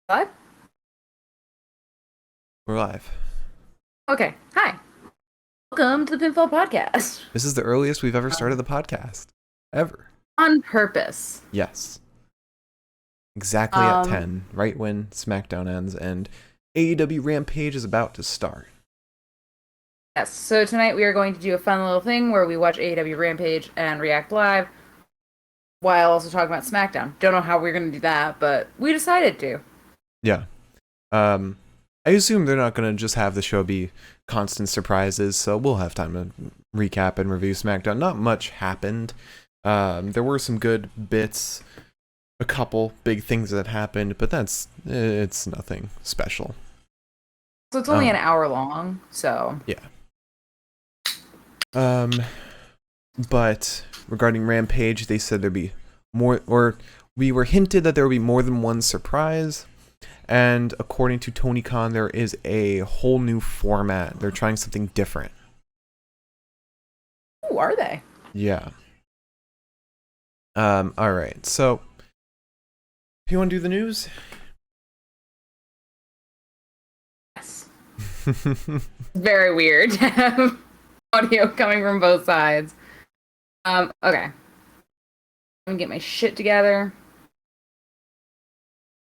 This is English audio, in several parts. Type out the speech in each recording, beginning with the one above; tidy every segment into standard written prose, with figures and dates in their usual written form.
Live? We're live. Okay. Hi. Welcome to the Pinfall Podcast. This is the earliest we've ever started Um, the podcast. Ever. on purpose. Yes. Exactly at Um, 10, right when Smackdown ends, and AEW Rampage is about to start. yes. So tonight we are going to do a fun little thing where we watch AEW Rampage and react live while also talking about SmackDown. Don't know how we're going to do that, but we decided to. Yeah. Um, I assume they're not going to just have the show be constant surprises, so we'll have time to recap and review SmackDown. Not much happened. There were some good bits, a couple big things that happened, but it's nothing special. So it's only an Um, hour long, so. yeah. Um, but regarding Rampage, they said there'd be more, or we were hinted that there would be more than one surprise. And according to Tony Khan, there is a whole new format. They're trying something different. Who are they? Yeah. All right. So, if you want to do the news? Yes. Very weird to have audio coming from both sides. Okay. Let me get my shit together.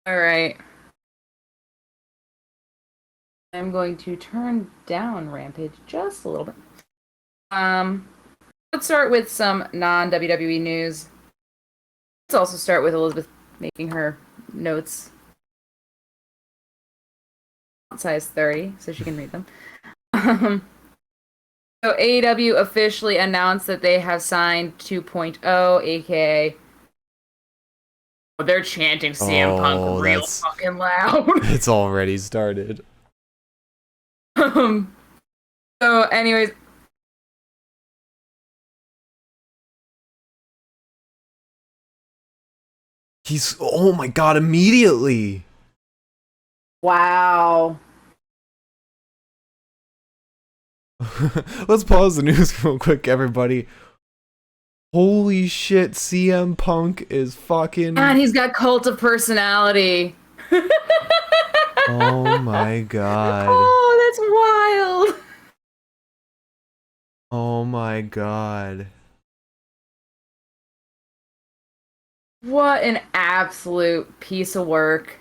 All right. I'm going to turn down Rampage just a little bit. Um, let's start with some non-WWE news. Let's also start with Elizabeth making her notes size 30 so she can read them. Um, so AEW officially announced that they have signed 2.0, aka they're chanting CM Punk Oh, real fucking loud. it's already started. um, so anyways, Oh my god, immediately. wow. Let's pause the news real quick, everybody. Holy shit, CM Punk is And fucking. he's got cult of personality. Oh my god. Oh, that's wild. Oh my god. What an absolute piece of work.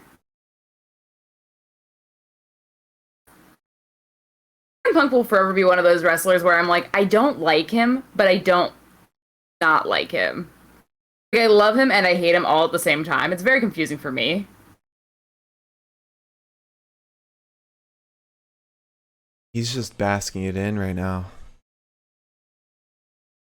Punk will forever be one of those wrestlers where I'm like, I don't like him, but I don't not like him. Like, I love him and I hate him all at the same time. It's very confusing for me. He's just basking it in right now.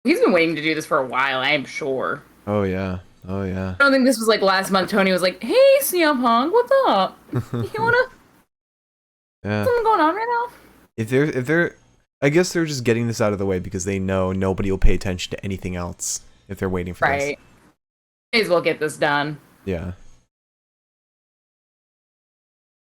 He's been waiting to do this for a while, I'm sure. Oh yeah. Oh yeah. I don't think this was like last month. Tony was like, "Hey, CM Punk, what's up? You wanna Yeah. something going on right now?" If they're I guess they're just getting this out of the way because they know nobody will pay attention to anything else if they're waiting for this. Right. May as well get this done. Yeah.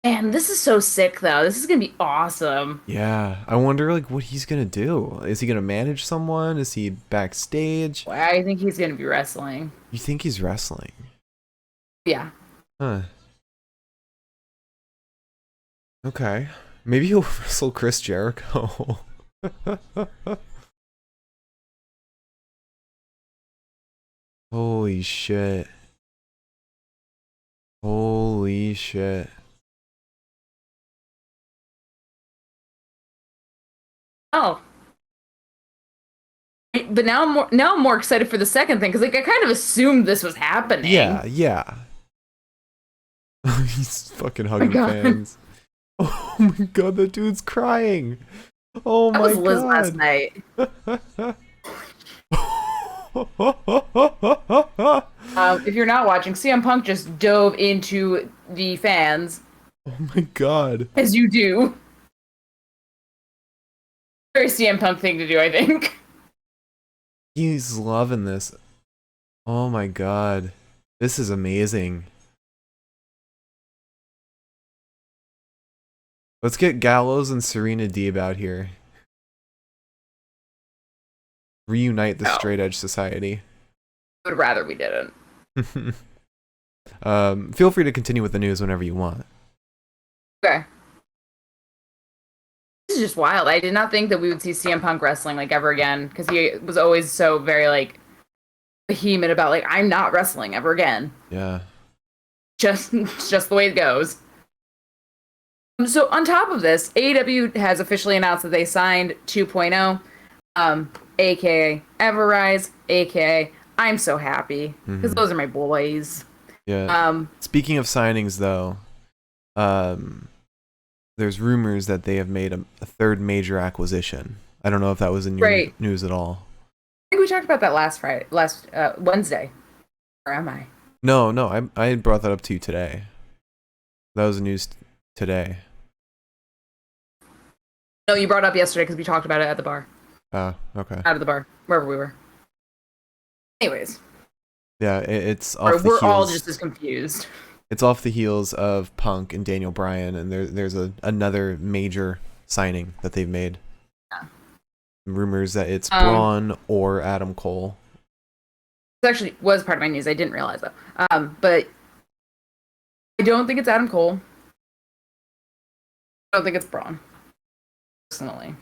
Man, this is so sick though. This is gonna be awesome. Yeah. I wonder like what he's gonna do. Is he gonna manage someone? Is he backstage? I think he's gonna be wrestling. You think he's wrestling? Yeah. Huh. Okay. Maybe he'll wrestle Chris Jericho. Holy shit. Holy shit. Oh, but now I'm more excited for the second thing because like I kind of assumed this was happening. Yeah, yeah. He's fucking Oh my hugging god, fans. Oh my god, that dude's crying. Oh that my was Liz last god. night. If you're not watching, CM Punk just dove into the fans Oh my god. as you do. Very CM Punk thing to do, I think. He's loving this. Oh my god. This is amazing. Let's get Gallows and Serena Deeb out here. Reunite the No, straight edge society. I would rather we didn't. Feel free to continue with the news whenever you want. Okay. This is just wild. I did not think that we would see CM Punk wrestling like ever again because he was always so very like vehement about like I'm not wrestling ever again. Yeah. Just the way it goes. So on top of this, AEW has officially announced that they signed 2.0, aka Everrise, aka I'm so happy because those are my boys. Yeah. Speaking of signings, though, there's rumors that they have made a third major acquisition. I don't know if that was in your news at all. I think we talked about that last Wednesday. Where am I? No, I brought that up to you today. That was news today. No, you brought it up yesterday because we talked about it at the bar. Oh, okay. Out of the bar, wherever we were. Anyways. Yeah, it's off the heels. We're all just as confused. It's off the heels of Punk and Daniel Bryan, and there's another major signing that they've made. Yeah. Rumors that it's Braun or Adam Cole. This actually was part of my news. I didn't realize though. But I don't think it's Adam Cole. I don't think it's Braun. Personally.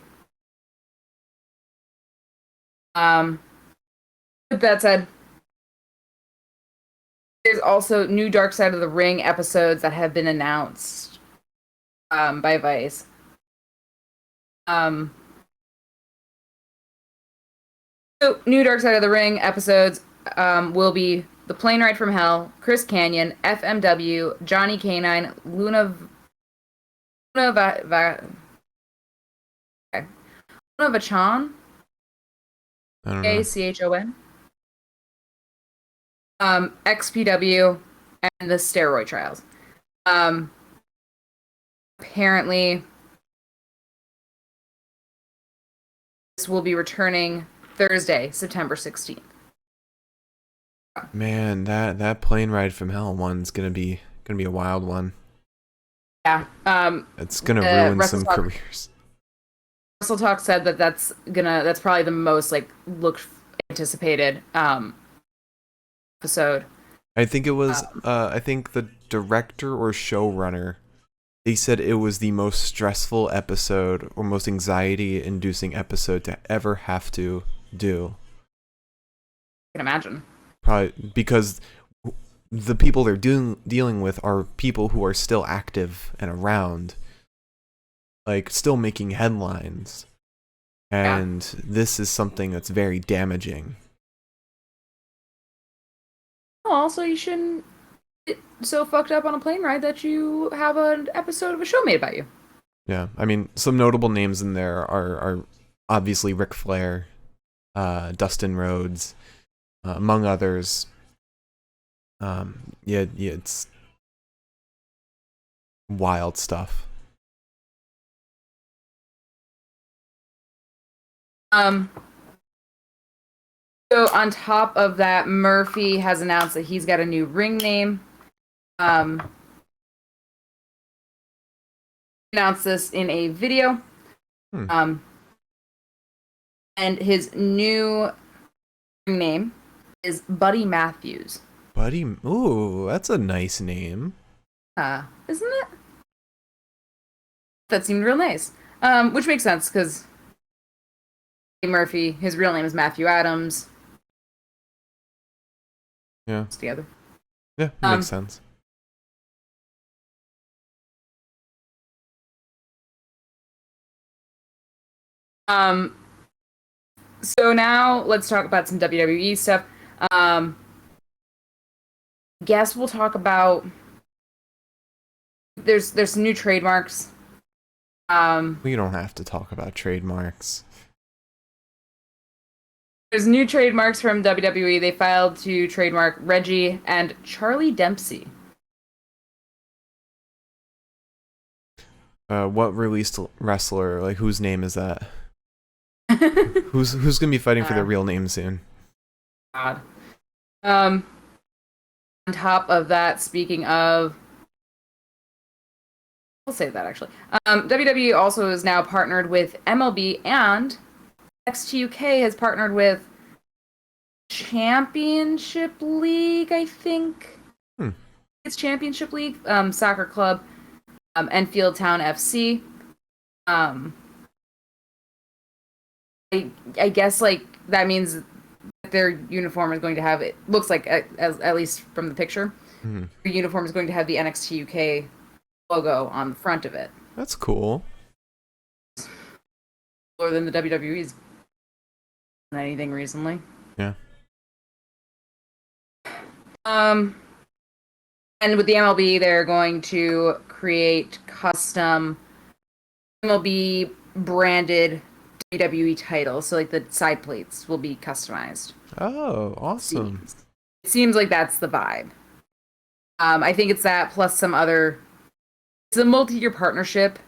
With that said, there's also new Dark Side of the Ring episodes that have been announced by Vice. So new Dark Side of the Ring episodes will be The Plane Ride from Hell, Chris Canyon, FMW, Johnny Canine, Luna Vachon, ACHON, XPW, and the Steroid Trials. Apparently, this will be returning Thursday, September 16th. Man, that Plane Ride from Hell one's gonna be a wild one. Yeah. It's gonna ruin some careers. Wrestle Talk said that's probably the most anticipated episode. I think it was I think the director or showrunner, they said it was the most stressful episode or most anxiety inducing episode to ever have to do. I can imagine. Probably because the people they're dealing with are people who are still active and around, like still making headlines, and this is something that's very damaging. Also, you shouldn't get so fucked up on a plane ride that you have an episode of a show made about you. Yeah, I mean, some notable names in there are obviously Ric Flair, Dustin Rhodes, among others. Yeah, it's wild stuff. So on top of that, Murphy has announced that he's got a new ring name. Announced this in a video. And his new ring name is Buddy Matthews. Buddy, ooh, that's a nice name. Isn't it? That seemed real nice. Which makes sense because Murphy, his real name is Matthew Adams. Yeah. It's together. Yeah, it makes sense. So now let's talk about some WWE stuff. Guess we'll talk about there's some new trademarks. We don't have to talk about trademarks. There's new trademarks from WWE. They filed to trademark Reggie and Charlie Dempsey. What released wrestler? Like, whose name is that? Who's gonna be fighting for their real name soon? God. On top of that, speaking of, I'll say that actually. WWE also is now partnered with MLB, and NXT UK has partnered with Championship League, I think. Championship League, Soccer Club, Enfield Town FC. Um, I guess like that means that their uniform is going to have it looks like at least from the picture, Mhm. the uniform is going to have the NXT UK logo on the front of it, That's cool. more than the WWE's done anything recently. Yeah. Um, and with the MLB, they're going to create custom MLB branded WWE titles. So like the side plates will be customized. Oh, awesome. It seems like that's the vibe. I think it's that plus some other. It's a multi-year partnership.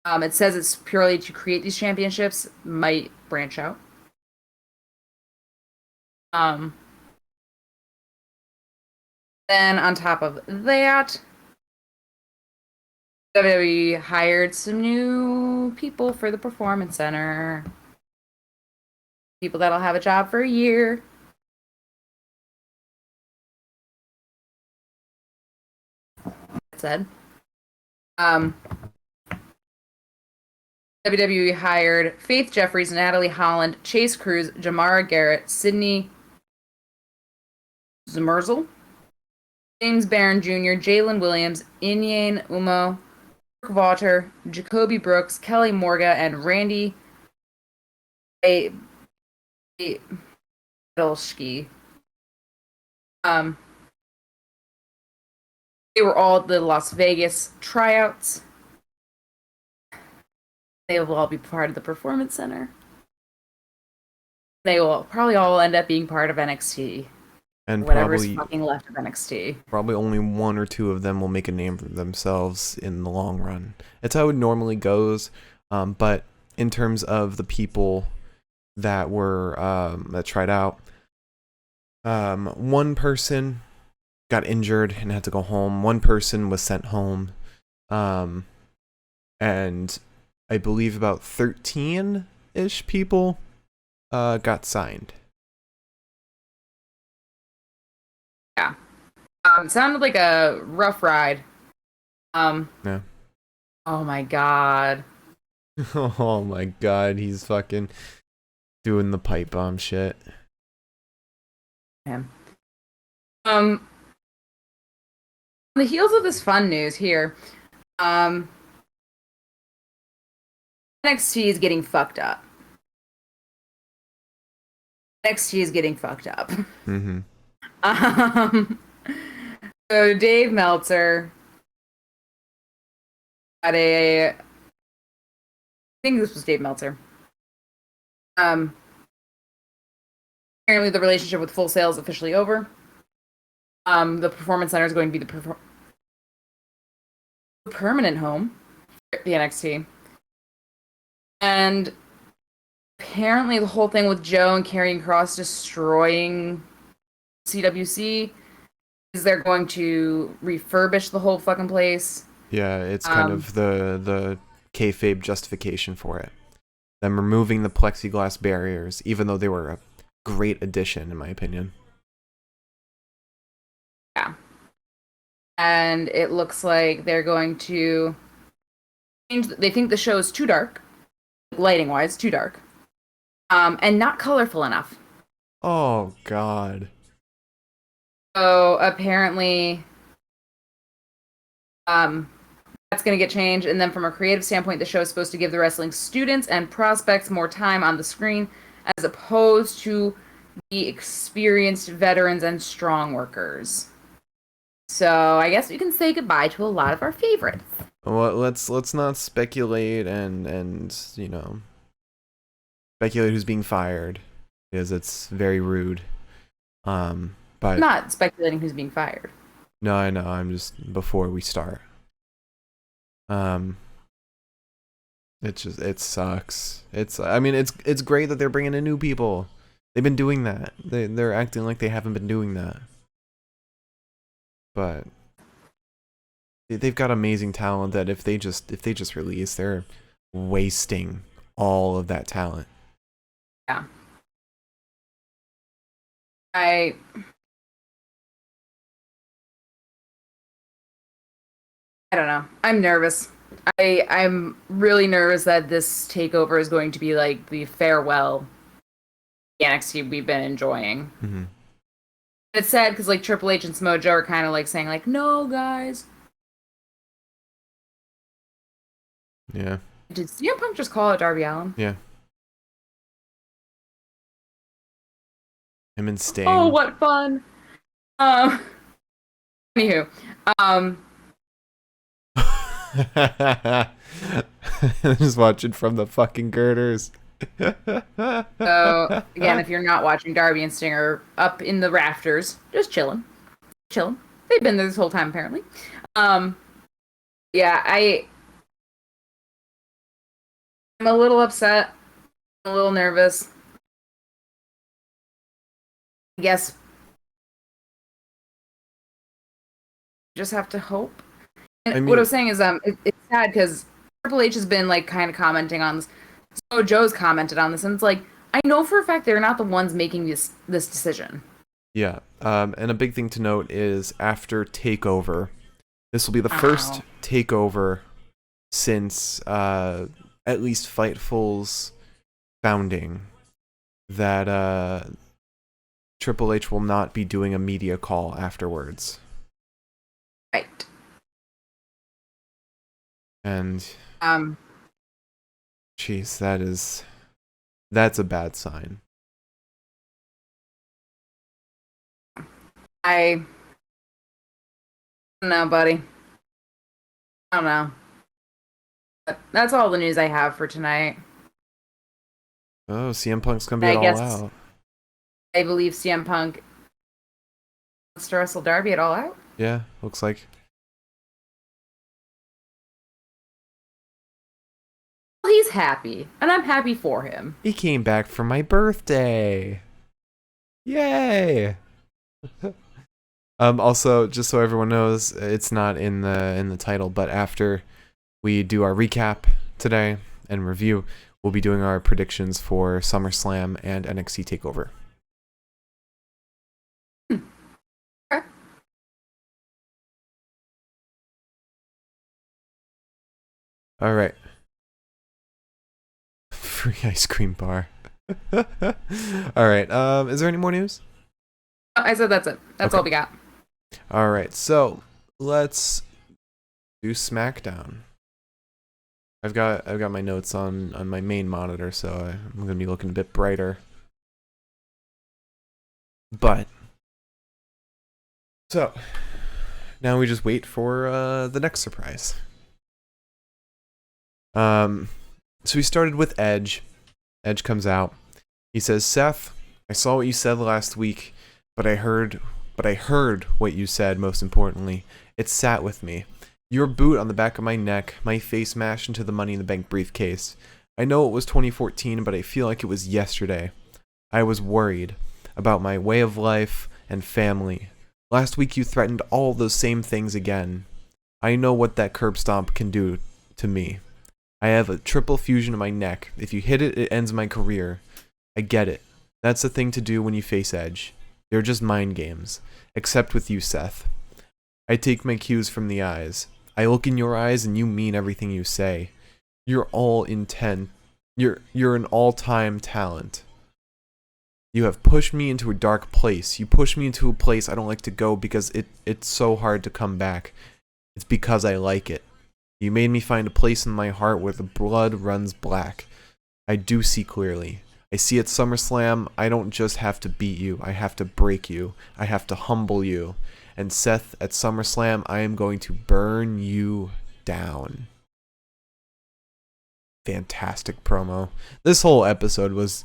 It says it's purely to create these championships. Might branch out. Um, then on top of that, WWE hired some new people for the Performance Center. People that'll have a job for a year. That said, um, WWE hired Faith Jeffries, Natalie Holland, Chase Cruz, Jamara Garrett, Sydney Zmerzel, James Barron Jr., Jalen Williams, Inyan Umo, Mark Vaughter, Jacoby Brooks, Kelly Morga, and Randy Bedolski. Um, they were all at the Las Vegas tryouts. They will all be part of the Performance Center. They will probably all end up being part of NXT. And Whatever's probably fucking left of NXT. probably only one or two of them will make a name for themselves in the long run. It's how it normally goes. But in terms of the people that were that tried out, one person got injured and had to go home. One person was sent home, and I believe about 13-ish people got signed. Yeah. It sounded like a rough ride. Yeah. Oh my god. Oh my god, he's fucking doing the pipe bomb shit. Man. On the heels of this fun news here, um, NXT is getting fucked up. NXT is getting fucked up. Mm-hmm. Um, so Dave Meltzer had I think this was Dave Meltzer. Um, Apparently the relationship with Full Sail is officially over. The Performance Center is going to be the permanent home for the NXT. And apparently the whole thing with Joe and Karrion Kross destroying CWC is they're going to refurbish the whole fucking place. Yeah, it's kind of the kayfabe justification for it. Them removing the plexiglass barriers, even though they were a great addition, in my opinion. Yeah. And it looks like they're going to change. They think the show is too dark, lighting wise, too dark, and not colorful enough. Oh god. So apparently, that's going to get changed. And then from a creative standpoint, the show is supposed to give the wrestling students and prospects more time on the screen as opposed to the experienced veterans and strong workers. So I guess we can say goodbye to a lot of our favorites. Well, let's not speculate and speculate who's being fired because it's very rude. But I'm not speculating who's being fired. no, I know. I'm just before we start. It sucks. It's great that they're bringing in new people. They've been doing that. They're acting like they haven't been doing that. But they've got amazing talent that if they just release, they're wasting all of that talent. Yeah. I I don't know. I'm nervous. I'm really nervous that this takeover is going to be like the farewell NXT we've been enjoying. Mm-hmm. It's sad because like Triple H and Smojo are kind of like saying like, no guys. Yeah. Did CM Punk just call out Darby Allin? Yeah. Him and Sting. Oh, what fun! Um, anywho, um, Just watching from the fucking girders. so again, if you're not watching, Darby and Sting are up in the rafters, just chilling. They've been there this whole time apparently. Um, yeah, I'm a little upset, a little nervous. I guess just have to hope. I And what I mean, was saying is, it's sad because Triple H has been like kind of commenting on this. So Joe's commented on this, and it's like I know for a fact they're not the ones making this decision. yeah. And a big thing to note is after Takeover, this will be the first Takeover since at least Fightful's founding that Triple H will not be doing a media call afterwards. Right. And jeez, that's a bad sign. I don't know, buddy. I don't know. But that's all the news I have for tonight. Oh, CM Punk's gonna be I at All guess Out. I believe CM Punk wants to wrestle Darby at All Out. Yeah, looks like. Well, he's happy, and I'm happy for him. He came back for my birthday. Yay! Also, just so everyone knows, it's not in the title, but after we do our recap today and review, we'll be doing our predictions for SummerSlam and NXT TakeOver. Okay. All right. Free ice cream bar. All right. Is there any more news? I said that's it. That's Okay. all we got. All right. So let's do Smackdown. I've got my notes on my main monitor, so I'm gonna be looking a bit brighter. But so now we just wait for the next surprise. So we started with Edge. Edge comes out. He says, "Seth, I saw what you said last week, but I heard what you said. Most importantly, it sat with me. Your boot on the back of my neck, my face mashed into the Money in the Bank briefcase. I know it was 2014, but I feel like it was yesterday. I was worried about my way of life and family. Last week you threatened all those same things again. I know what that curb stomp can do to me. I have a triple fusion in my neck. If you hit it, it ends my career. I get it. That's the thing to do when you face Edge. They're just mind games. Except with you, Seth. I take my cues from the eyes. I look in your eyes and you mean everything you say. You're all intent. You're an all-time talent. You have pushed me into a dark place. You push me into a place I don't like to go because it's so hard to come back. It's because I like it. You made me find a place in my heart where the blood runs black. I do see clearly. I see at SummerSlam, I don't just have to beat you, I have to break you. I have to humble you. And Seth, at SummerSlam, I am going to burn you down." Fantastic promo. This whole episode was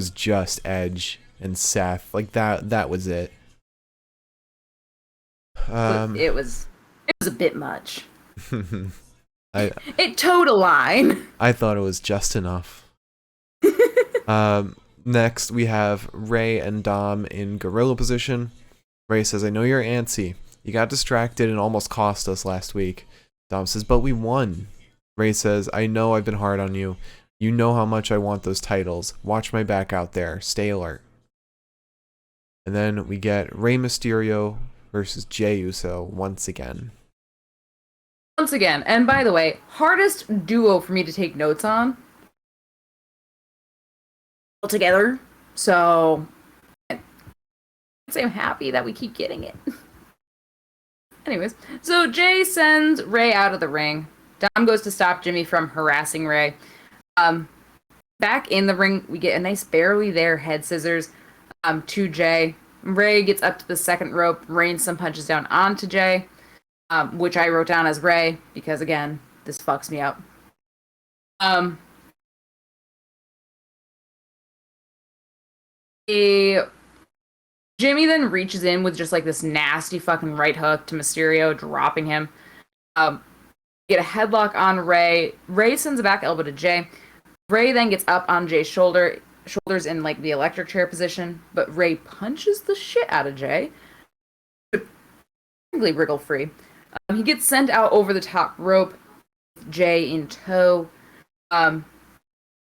just Edge and Seth. Like that was it. It was a bit much. It towed a line. I thought it was just enough. Next we have Ray and Dom in gorilla position. Ray says, "I know you're antsy. You got distracted and almost cost us last week." Dom says, "But we won." Ray says, "I know I've been hard on you. You know how much I want those titles. Watch my back out there. Stay alert." And then we get Rey Mysterio versus Jey Uso once again. Once again, and by the way, hardest duo for me to take notes on altogether. So I'd say I'm happy that we keep getting it. Anyways, so Jay sends Ray out of the ring. Dom goes to stop Jimmy from harassing Ray. Um, Back in the ring, we get a nice barely there head scissors to Jay. Ray gets up to the second rope, rains some punches down onto Jay, which I wrote down as Ray because again, this fucks me up. Um, a Jimmy then reaches in with just like this nasty fucking right hook to Mysterio, dropping him. Get a headlock on Ray. Ray sends a back elbow to Jay. Ray then gets up on Jay's shoulders in like the electric chair position, but Ray punches the shit out of Jay. Technically wriggle free. He gets sent out over the top rope, with Jay in tow. Then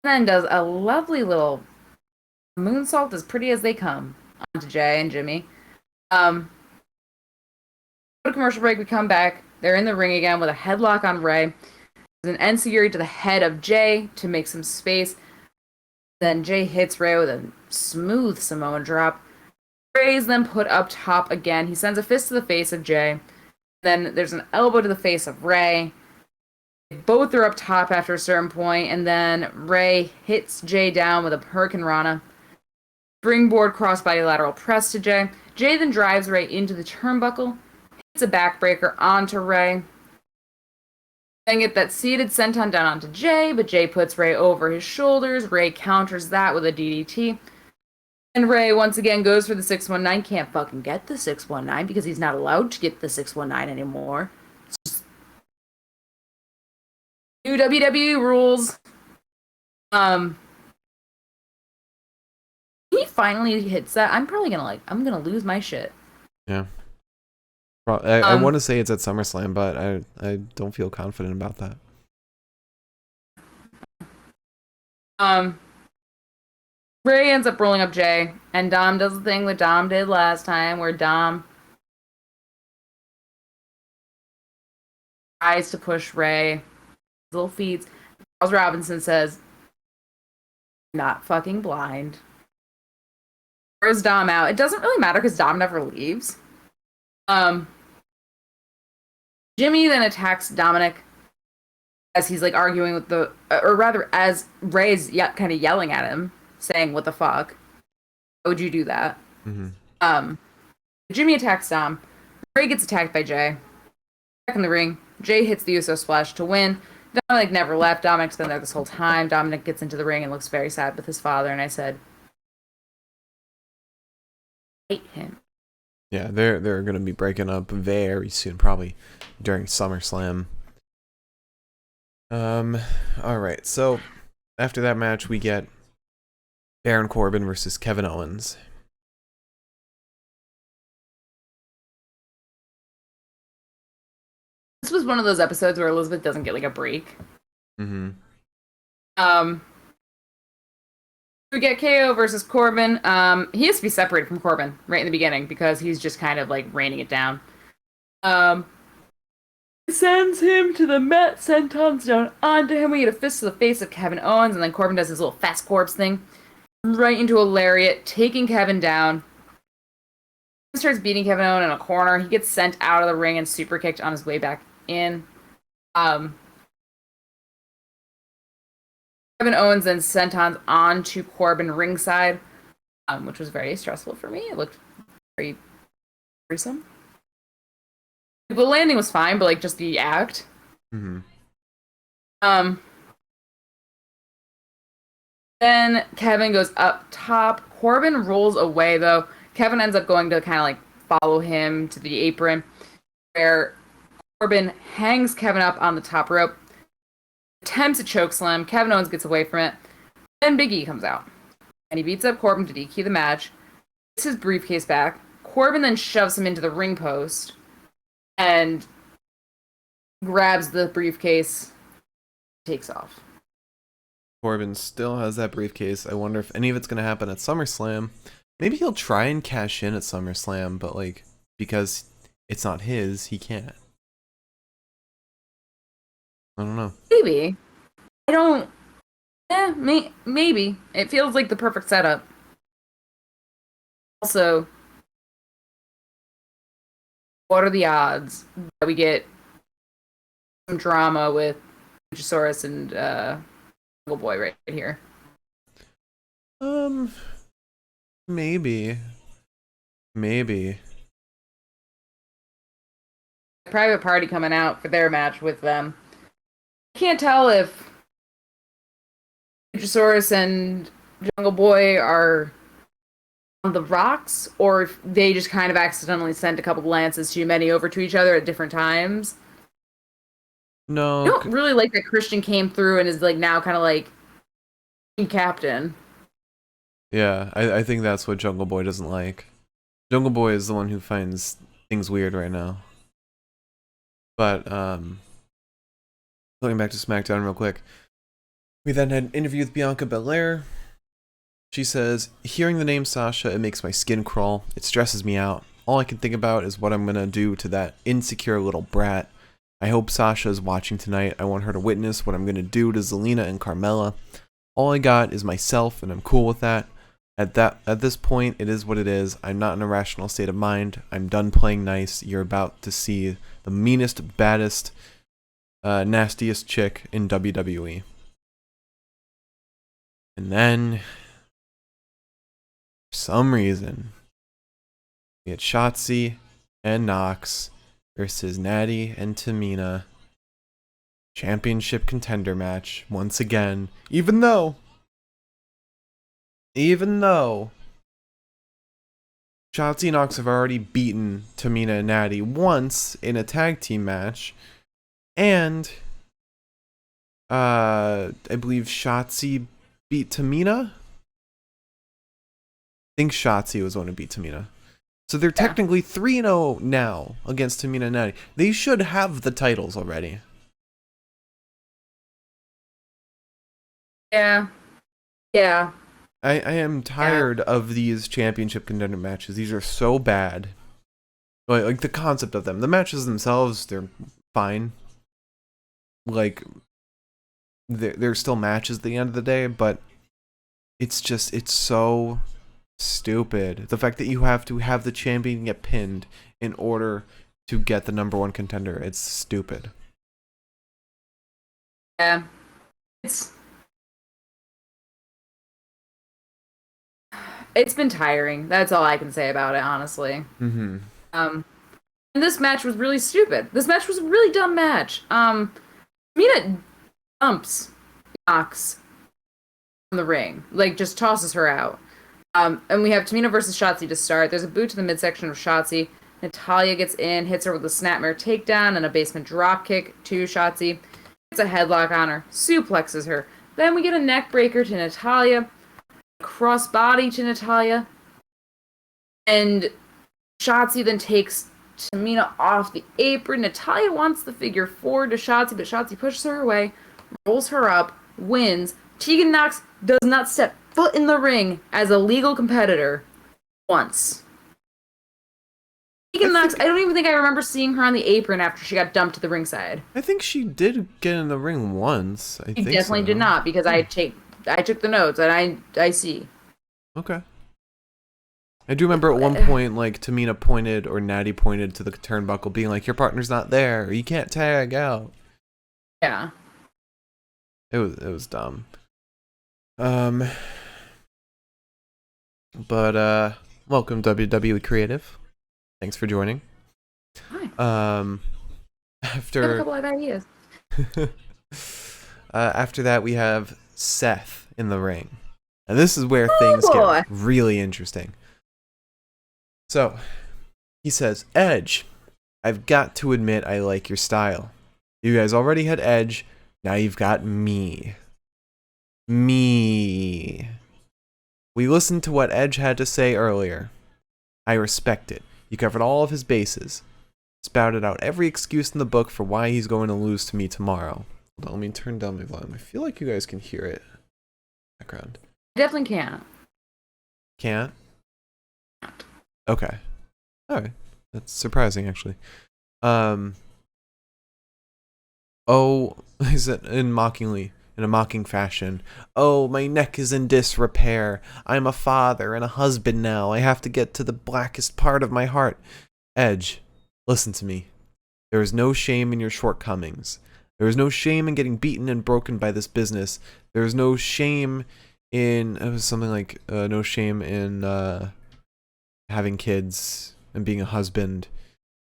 does a lovely little moonsault as pretty as they come onto Jay and Jimmy. Go to commercial break, we come back. They're in the ring again with a headlock on Ray. There's an enziguri to the head of Jay to make some space. Then Jay hits Ray with a smooth Samoan drop. Ray's then put up top again. He sends a fist to the face of Jay. Then there's an elbow to the face of Ray. Both are up top after a certain point, and then Ray hits Jay down with a Hurricane Rana. Springboard crossbody lateral press to Jay. Jay then drives Ray into the turnbuckle, hits a backbreaker onto Ray. Then get that seated senton down onto Jay, but Jay puts Ray over his shoulders. Ray counters that with a DDT. And Ray once again goes for the 619. Can't fucking get the 619 because he's not allowed to get the 619 anymore. It's just new WWE rules. He finally hits that. I'm gonna lose my shit. Yeah. I want to say it's at SummerSlam, but I don't feel confident about that. Ray ends up rolling up Jay, and Dom does the thing that Dom did last time, where Dom tries to push Ray. His little feet. Charles Robinson says, "Not fucking blind." Throws Dom out. It doesn't really matter because Dom never leaves. Jimmy then attacks Dominic as he's like arguing with or rather as Ray's kind of yelling at him, saying, "What the fuck? Why would you do that?" Mm-hmm. Jimmy attacks Dom. Ray gets attacked by Jay. Back in the ring, Jay hits the Uso splash to win. Dominic never left. Dominic's been there this whole time. Dominic gets into the ring and looks very sad with his father, and I said, I hate him. Yeah, they're going to be breaking up very soon, probably during SummerSlam. Alright, so after that match, we get Baron Corbin versus Kevin Owens. This was one of those episodes where Elizabeth doesn't get like a break. Mm-hmm. We get KO versus Corbin. He has to be separated from Corbin right in the beginning because he's just kind of like raining it down. Sends him to the mat, sentons down onto him. We get a fist to the face of Kevin Owens, and then Corbin does his little fast corpse thing right into a lariat, taking Kevin down. He starts beating Kevin Owens in a corner. He gets sent out of the ring and super kicked on his way back in. Kevin Owens then sentons onto Corbin ringside, which was very stressful for me. It looked very gruesome. The landing was fine, but like just the act. Mm-hmm. Then Kevin goes up top. Corbin rolls away though. Kevin ends up going to kind of like follow him to the apron, where Corbin hangs Kevin up on the top rope, attempts a chokeslam. Kevin Owens gets away from it. Then Big E comes out, and he beats up Corbin to DQ the match. Gets his briefcase back. Corbin then shoves him into the ring post and grabs the briefcase, takes off. Corbin still has that briefcase. I wonder if any of it's going to happen at SummerSlam. Maybe he'll try and cash in at SummerSlam, but like because it's not his, he can't. I don't know. Maybe. I don't. Maybe. It feels like the perfect setup. Also, what are the odds that we get some drama with Luchasaurus and Jungle Boy right here? Um, maybe. Maybe. Private Party coming out for their match with them. I can't tell if Luchasaurus and Jungle Boy are on the rocks or if they just kind of accidentally sent a couple glances too many over to each other at different times. I No, don't really like that Christian came through and is like now kind of like team captain. yeah, I think that's what Jungle Boy doesn't like. Jungle Boy is the one who finds things weird right now. But, going back to SmackDown real quick. We then had an interview with Bianca Belair. She says, hearing the name Sasha, it makes my skin crawl. It stresses me out. All I can think about is what I'm gonna do to that insecure little brat. I hope Sasha is watching tonight. I want her to witness what I'm gonna do to Zelina and Carmella. All I got is myself, and I'm cool with that. At this point, it is what it is. I'm not in a rational state of mind. I'm done playing nice. You're about to see the meanest, baddest, nastiest chick in WWE. And then, for some reason, we had Shotzi and Nox versus Natty and Tamina. Championship contender match once again. Even though Shotzi and Nox have already beaten Tamina and Natty once in a tag team match. And I believe Shotzi beat Tamina. I think Shotzi was the one who beat Tamina. So they're technically 3-0 now against Tamina and Natty. They should have the titles already. Yeah. Yeah. I am tired of these championship contender matches. These are so bad. Like the concept of them. The matches themselves, they're fine. Like, they're still matches at the end of the day, but it's so stupid. The fact that you have to have the champion get pinned in order to get the number one contender, it's stupid. Yeah. It's been tiring. That's all I can say about it, honestly. Mm-hmm. And this match was really stupid. This match was a really dumb match. Mina dumps Nox from the ring, like just tosses her out. And we have Tamina versus Shotzi to start. There's a boot to the midsection of Shotzi. Natalya gets in, hits her with a snapmare takedown and a basement drop kick to Shotzi. Gets a headlock on her, suplexes her. Then we get a neck breaker to Natalya, crossbody to Natalya, and Shotzi then takes Tamina off the apron. Natalya wants the figure four to Shotzi, but Shotzi pushes her away, rolls her up, wins. Tegan Nox does not step foot in the ring as a legal competitor once. Tegan Nox, I don't even think I remember seeing her on the apron after she got dumped to the ringside. I think she did get in the ring once. I think definitely so. did not because I took the notes and I see. Okay. I do remember at one point, like, Tamina pointed, or Natty pointed to the turnbuckle, being like, your partner's not there, or you can't tag out. Yeah. It was dumb. But, welcome, WWE Creative. Thanks for joining. Hi. I have a couple of ideas. After that, we have Seth in the ring. And this is where things get really interesting. So, he says, Edge, I've got to admit I like your style. You guys already had Edge, now you've got me. Me. We listened to what Edge had to say earlier. I respect it. He covered all of his bases. Spouted out every excuse in the book for why he's going to lose to me tomorrow. Hold on, let me turn down my volume. I feel like you guys can hear it. Background. Definitely can't. Can't? Okay. Alright. That's surprising, actually. Oh, he said in a mocking fashion. Oh, my neck is in disrepair. I'm a father and a husband now. I have to get to the blackest part of my heart. Edge, listen to me. There is no shame in your shortcomings. There is no shame in getting beaten and broken by this business. There is no shame in, it was something like, no shame in having kids and being a husband,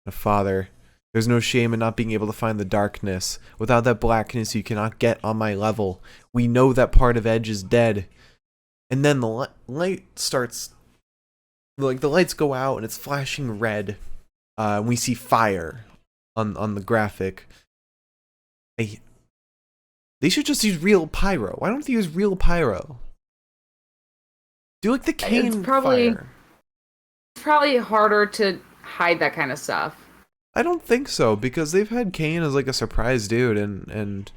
a father. There's no shame in not being able to find the darkness. Without that blackness, you cannot get on my level. We know that part of Edge is dead. And then the light starts, like the lights go out and it's flashing red. We see fire on the graphic. They should just use real pyro. Why don't they use real pyro? Do like the cane fire. It's probably harder to hide that kind of stuff. I don't think so, because they've had Kane as like a surprise dude, and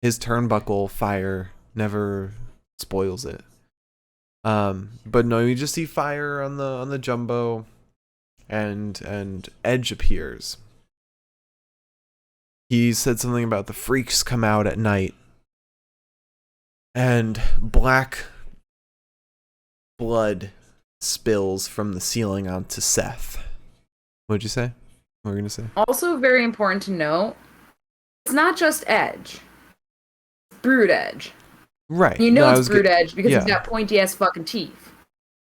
his turnbuckle fire never spoils it. But no, you just see fire on the jumbo, and Edge appears. He said something about the freaks come out at night, and black blood spills from the ceiling onto Seth. What'd you say? What were you gonna say? Also, very important to note, it's not just Edge. It's Brood Edge. Right. You know it's Brood Edge because he's got pointy ass fucking teeth.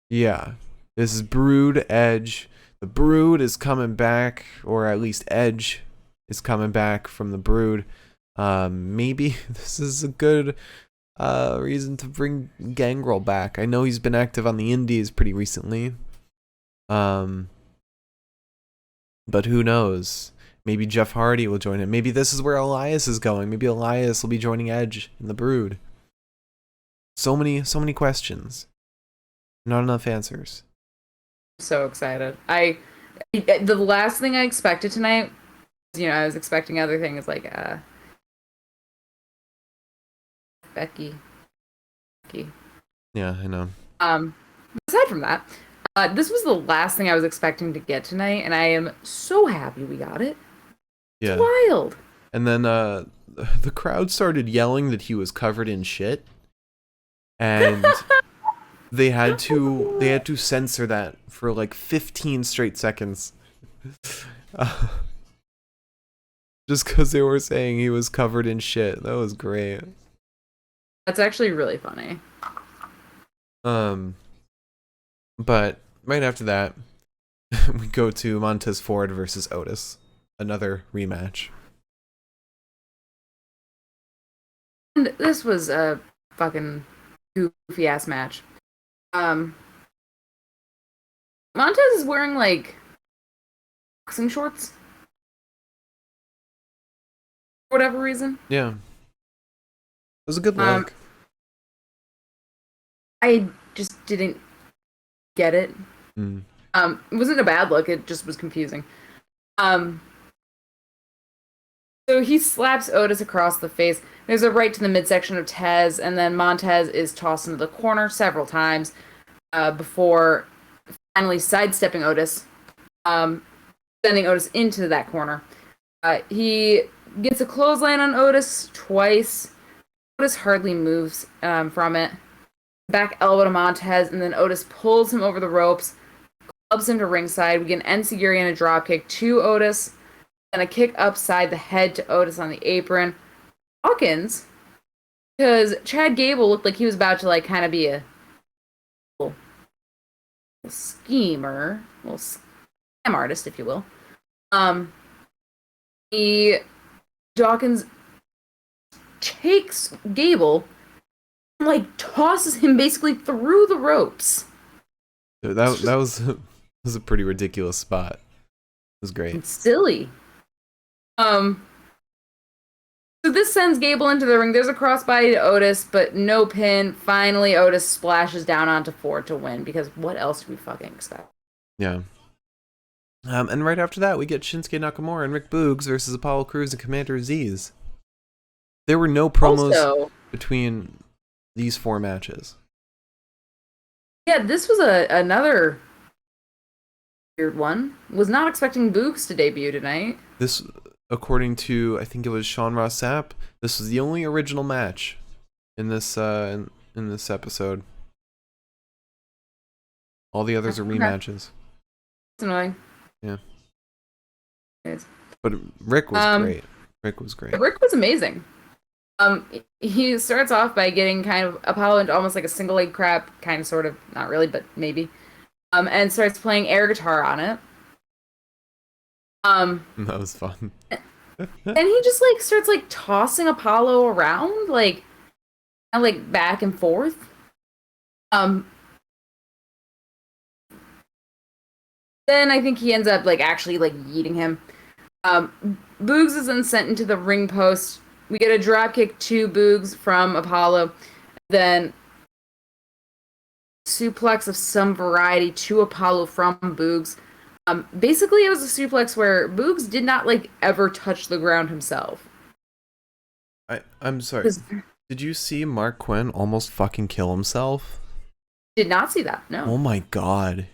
Yeah. This is Brood Edge. The Brood is coming back, or at least Edge is coming back from the Brood. Maybe this is a good reason to bring Gangrel back. I know he's been active on the Indies pretty recently. But who knows? Maybe Jeff Hardy will join him. Maybe this is where Elias is going. Maybe Elias will be joining Edge in the Brood. So many questions. Not enough answers. So excited. The last thing I expected tonight, I was expecting other things like Becky. Yeah, I know. Aside from that, this was the last thing I was expecting to get tonight, and I am so happy we got it. Yeah. It's wild. And then the crowd started yelling that he was covered in shit, and they had to censor that for like 15 straight seconds, just because they were saying he was covered in shit. That was great. That's actually really funny. But right after that, we go to Montez Ford versus Otis. Another rematch. And this was a fucking goofy ass match. Montez is wearing like boxing shorts for whatever reason. Yeah. It was a good look. I just didn't get it. It wasn't a bad look, it just was confusing. So he slaps Otis across the face. There's a right to the midsection of Tez, and then Montez is tossed into the corner several times before finally sidestepping Otis, sending Otis into that corner. He gets a clothesline on Otis twice. Otis hardly moves from it. Back elbow to Montez, and then Otis pulls him over the ropes, clubs him to ringside. We get an enziguri and a dropkick to Otis, and a kick upside the head to Otis on the apron. Hawkins, because Chad Gable looked like he was about to like kind of be a little schemer, little scam artist, if you will. Dawkins takes Gable, like tosses him basically through the ropes. That was a pretty ridiculous spot. It was great. It's silly. So this sends Gable into the ring. There's a crossbody to Otis, but no pin. Finally, Otis splashes down onto Ford to win, because what else do we fucking expect? Yeah. And right after that, we get Shinsuke Nakamura and Rick Boogs versus Apollo Crews and Commander Aziz. There were no promos between these four matches. Yeah, this was another weird one. Was not expecting Boogs to debut tonight. according to, I think it was Sean Ross Sapp, this was the only original match in this in this episode. All the others are rematches. It's annoying. Yeah. It is. But Rick was great. Rick was great. Rick was amazing. He starts off by getting kind of Apollo into almost like a single leg crap, kind of, sort of, not really, but maybe. And starts playing air guitar on it. That was fun. And he just like starts like tossing Apollo around, like back and forth. Then I think he ends up like actually like yeeting him. Boogs is then sent into the ring post. We get a dropkick to Boogs from Apollo. Then suplex of some variety to Apollo from Boogs. Basically, it was a suplex where Boogs did not like ever touch the ground himself. I'm sorry. Did you see Mark Quinn almost fucking kill himself? Did not see that. No. Oh my god.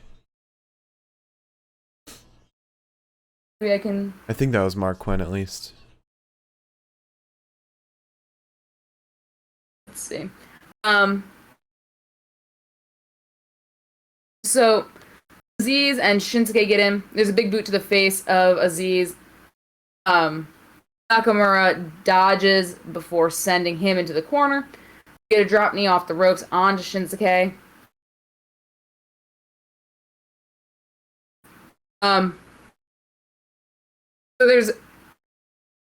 Maybe I think that was Mark Quinn at least. Let's see. So Aziz and Shinsuke get in. There's a big boot to the face of Aziz. Nakamura dodges before sending him into the corner. Get a drop knee off the ropes onto Shinsuke. So there's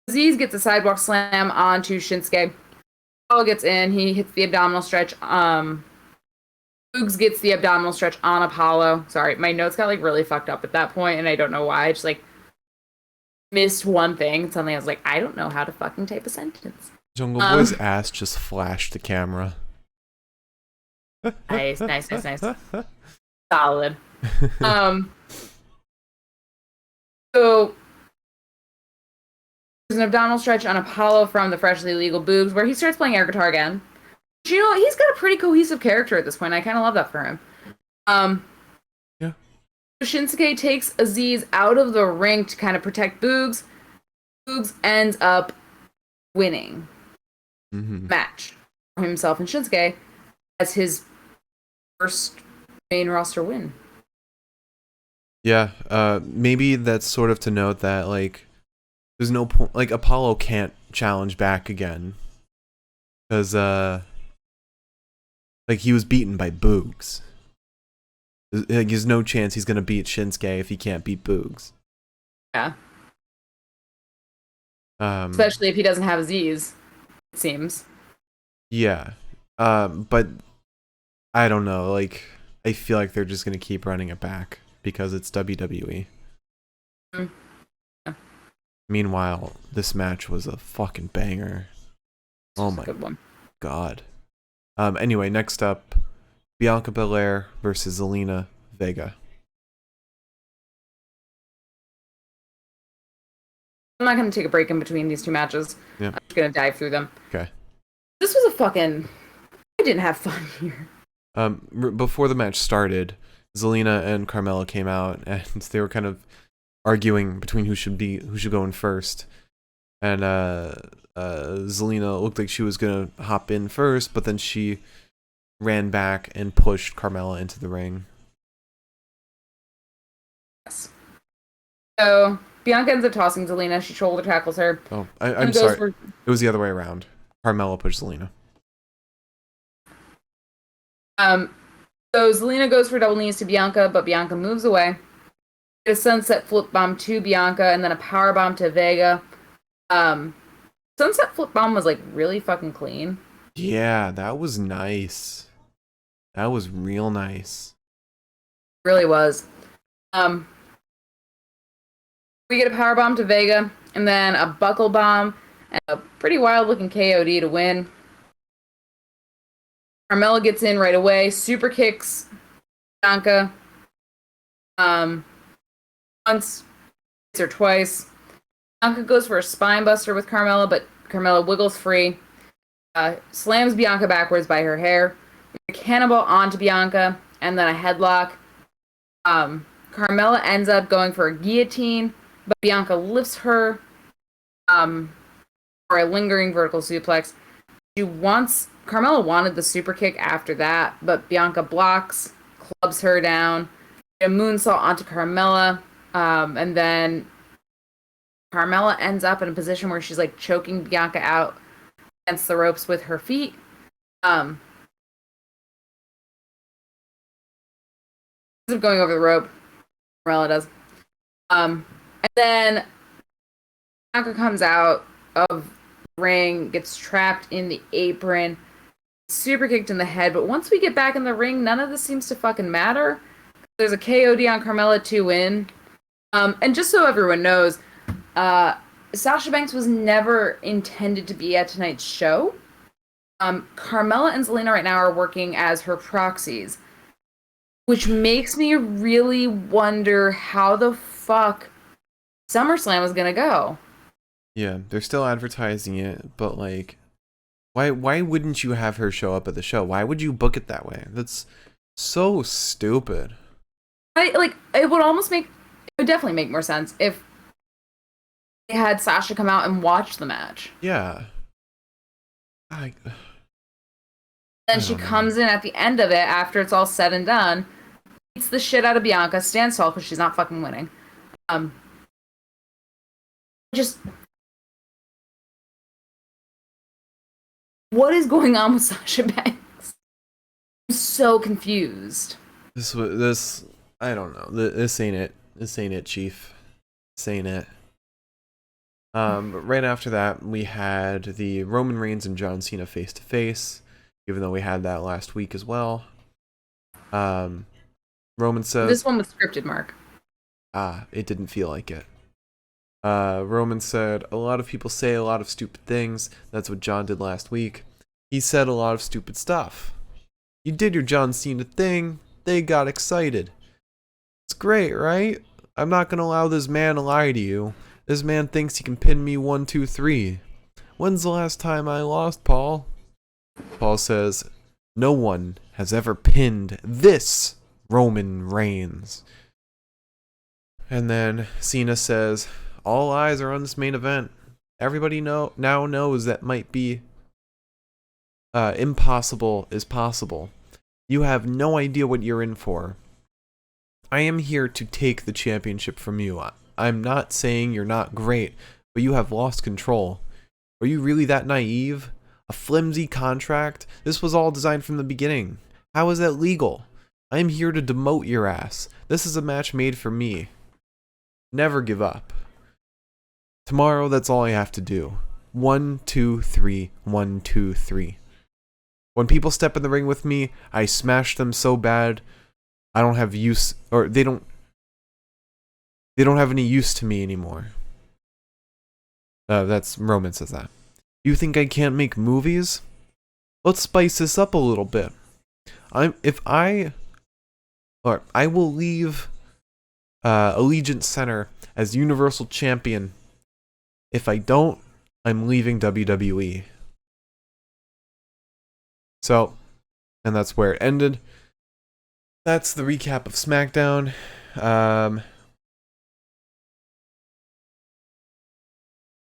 Aziz gets a sidewalk slam onto Shinsuke. Apollo gets in. He hits the abdominal stretch. Boogs gets the abdominal stretch on Apollo. Sorry, my notes got like really fucked up at that point, and I don't know why. I just like missed one thing. Suddenly I was like, I don't know how to fucking type a sentence. Jungle Boy's ass just flashed the camera. Nice. Solid. So there's an abdominal stretch on Apollo from the freshly legal Boogs, where he starts playing air guitar again. You know, he's got a pretty cohesive character at this point. I kind of love that for him. Yeah. Shinsuke takes Aziz out of the ring to kind of protect Boogs. Boogs ends up winning match for himself and Shinsuke as his first main roster win. Yeah, maybe that's sort of to note that, like, there's no point, like, Apollo can't challenge back again. Because, like, he was beaten by Boogs. Like, there's no chance he's gonna beat Shinsuke if he can't beat Boogs. Yeah. Especially if he doesn't have Aziz, it seems. Yeah. But, I don't know, like, I feel like they're just gonna keep running it back. Because it's WWE. Yeah. Meanwhile, this match was a fucking banger. Oh my good one. god. Anyway, next up, Bianca Belair versus Zelina Vega. I'm not going to take a break in between these two matches. Yeah. I'm just going to dive through them. Okay. This was a fucking... I didn't have fun here. Before the match started, Zelina and Carmella came out, and they were kind of arguing between who should go in first. And Zelina looked like she was gonna hop in first, but then she ran back and pushed Carmella into the ring. Yes. So Bianca ends up tossing Zelina. She shoulder tackles her. Oh, I'm sorry. It was the other way around. Carmella pushed Zelina. So Zelina goes for double knees to Bianca, but Bianca moves away. A sunset flip bomb to Bianca, and then a power bomb to Vega. Sunset flip bomb was like really fucking clean. Yeah, that was nice. That was real nice. It really was. We get a power bomb to Vega, and then a buckle bomb, and a pretty wild looking KOD to win. Carmella gets in right away, super kicks Bianca. Once or twice. Bianca goes for a spine buster with Carmella, but Carmella wiggles free. Slams Bianca backwards by her hair. A cannonball onto Bianca, and then a headlock. Carmella ends up going for a guillotine, but Bianca lifts her um, or a lingering vertical suplex. Carmella wanted the super kick after that, but Bianca blocks, clubs her down, a moonsault onto Carmella, and then Carmella ends up in a position where she's like choking Bianca out against the ropes with her feet. Um, Instead of going over the rope, Carmella does. And then Bianca comes out of the ring, gets trapped in the apron, super kicked in the head. But once we get back in the ring, none of this seems to fucking matter. There's a KOD on Carmella to win. And just so everyone knows, Sasha Banks was never intended to be at tonight's show. Carmella and Zelina right now are working as her proxies, which makes me really wonder how the fuck SummerSlam was gonna go. Yeah, they're still advertising it, but like, why wouldn't you have her show up at the show? Why would you book it that way? That's so stupid. It would definitely make more sense if they had Sasha come out and watch the match. Yeah. Then she comes in at the end of it after it's all said and done, beats the shit out of Bianca, stands tall because she's not fucking winning. Just what is going on with Sasha Banks? I'm so confused. This I don't know. This ain't it. This ain't it, Chief. This ain't it. But right after that, we had the Roman Reigns and John Cena face to face, even though we had that last week as well. Roman says this one was scripted, Mark. It didn't feel like it. Roman said, a lot of people say a lot of stupid things. That's what John did last week. He said a lot of stupid stuff. You did your John Cena thing. They got excited. It's great, right? I'm not gonna allow this man to lie to you. This man thinks he can pin me 1, 2, 3. When's the last time I lost, Paul? Paul says, no one has ever pinned this Roman Reigns. And then Cena says, all eyes are on this main event. Everybody now knows that might be impossible is possible. You have no idea what you're in for. I am here to take the championship from you. I'm not saying you're not great, but you have lost control. Are you really that naive? A flimsy contract? This was all designed from the beginning. How is that legal? I am here to demote your ass. This is a match made for me. Never give up. Tomorrow, that's all I have to do. 1, 2, 3, 1, 2, 3. When people step in the ring with me, I smash them so bad, I don't have use, or they don't have any use to me anymore. That's Roman says that. You think I can't make movies? Let's spice this up a little bit. I will leave Allegiant Center as Universal Champion. If I don't, I'm leaving WWE. So, and that's where it ended. That's the recap of Smackdown.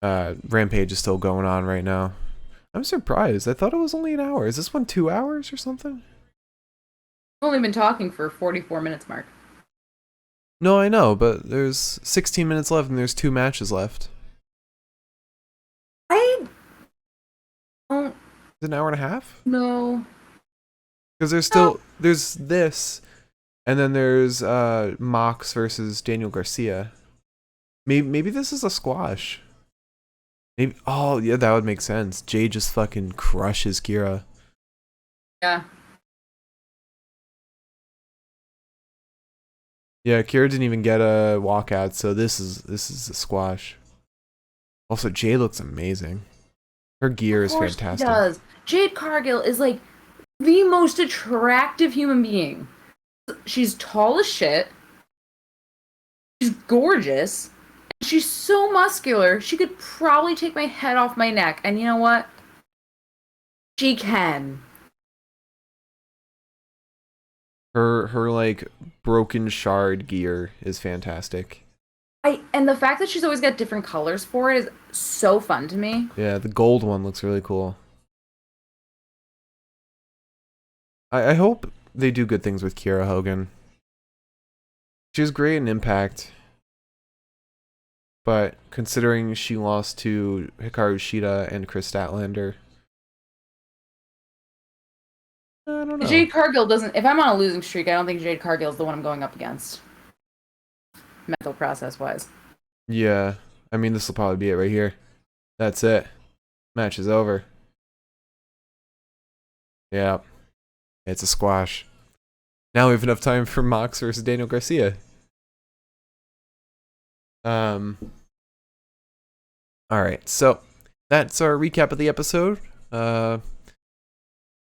Rampage is still going on right now. I'm surprised. I thought it was only an hour. Is this one 2 hours or something? I've only been talking for 44 minutes, Mark. No, I know, but there's 16 minutes left and there's 2 matches left. I don't. Is it an hour and a half? No. Because there's this, and then there's Mox versus Daniel Garcia. Maybe this is a squash. Maybe, oh yeah, that would make sense. Jay just fucking crushes Kira. Yeah. Yeah, Kira didn't even get a walkout, so this is a squash. Also, Jay looks amazing. Her gear is fantastic. She does. Jade Cargill is like the most attractive human being. She's tall as shit. She's gorgeous. She's so muscular. She could probably take my head off my neck. And you know what? She can. Her like broken shard gear is fantastic. And the fact that she's always got different colors for it is so fun to me. Yeah, the gold one looks really cool. I hope they do good things with Kiera Hogan. She was great in Impact, but considering she lost to Hikaru Shida and Chris Statlander, I don't know. Jade Cargill doesn't. If I'm on a losing streak, I don't think Jade Cargill is the one I'm going up against. Mental process wise. Yeah, I mean, this will probably be it right here. That's it. Match is over. Yeah, it's a squash. Now we have enough time for Mox versus Daniel Garcia. All right, so that's our recap of the episode.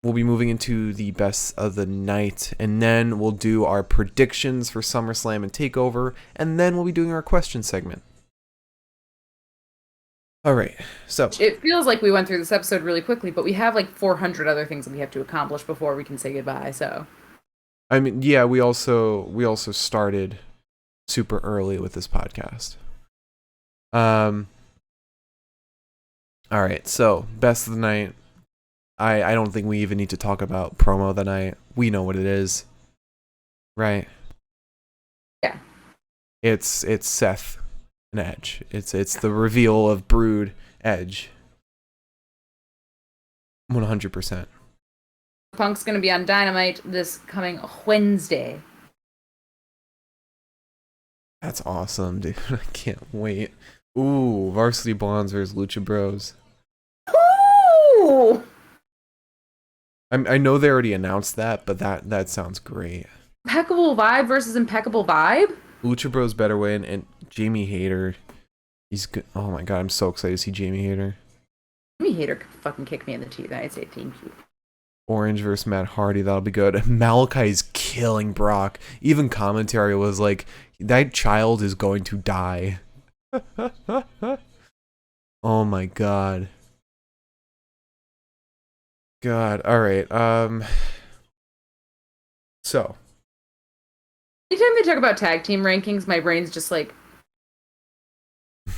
We'll be moving into the best of the night, and then we'll do our predictions for SummerSlam and TakeOver, and then we'll be doing our question segment. All right, so it feels like we went through this episode really quickly, but we have like 400 other things that we have to accomplish before we can say goodbye. So, I mean, yeah, we also started super early with this podcast. All right, so best of the night. I don't think we even need to talk about promo of the night. We know what it is, right? Yeah. It's Seth and Edge. It's the reveal of Brood Edge. 100%. Punk's gonna be on Dynamite this coming Wednesday. That's awesome, dude. I can't wait. Ooh, Varsity Blondes versus Lucha Bros. Ooh! I know they already announced that, but that sounds great. Impeccable Vibe versus Impeccable Vibe? Lucha Bros better win, and Jamie Hayter, he's good. Oh my god, I'm so excited to see Jamie Hayter. Jamie Hayter could fucking kick me in the teeth. I'd say thank you. Orange versus Matt Hardy, that'll be good. Malachi's killing Brock. Even commentary was like, that child is going to die. Oh my god. God, alright, so. Anytime they talk about tag team rankings, my brain's just like...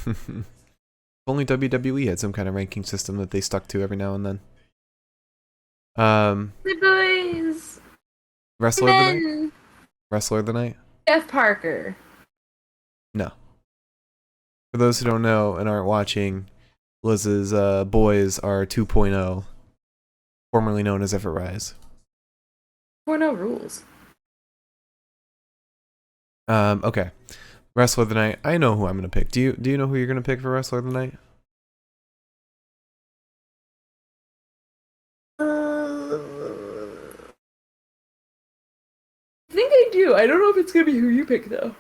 If only WWE had some kind of ranking system that they stuck to every now and then. The boys! Wrestler of the night? Wrestler of the night? Jeff Parker. No. For those who don't know and aren't watching, Liz's boys are 2.0, formerly known as Everett Rise. 4-0 rules. Okay. Wrestler of the night. I know who I'm gonna pick. Do you know who you're gonna pick for Wrestler of the night? I think I do. I don't know if it's gonna be who you pick though.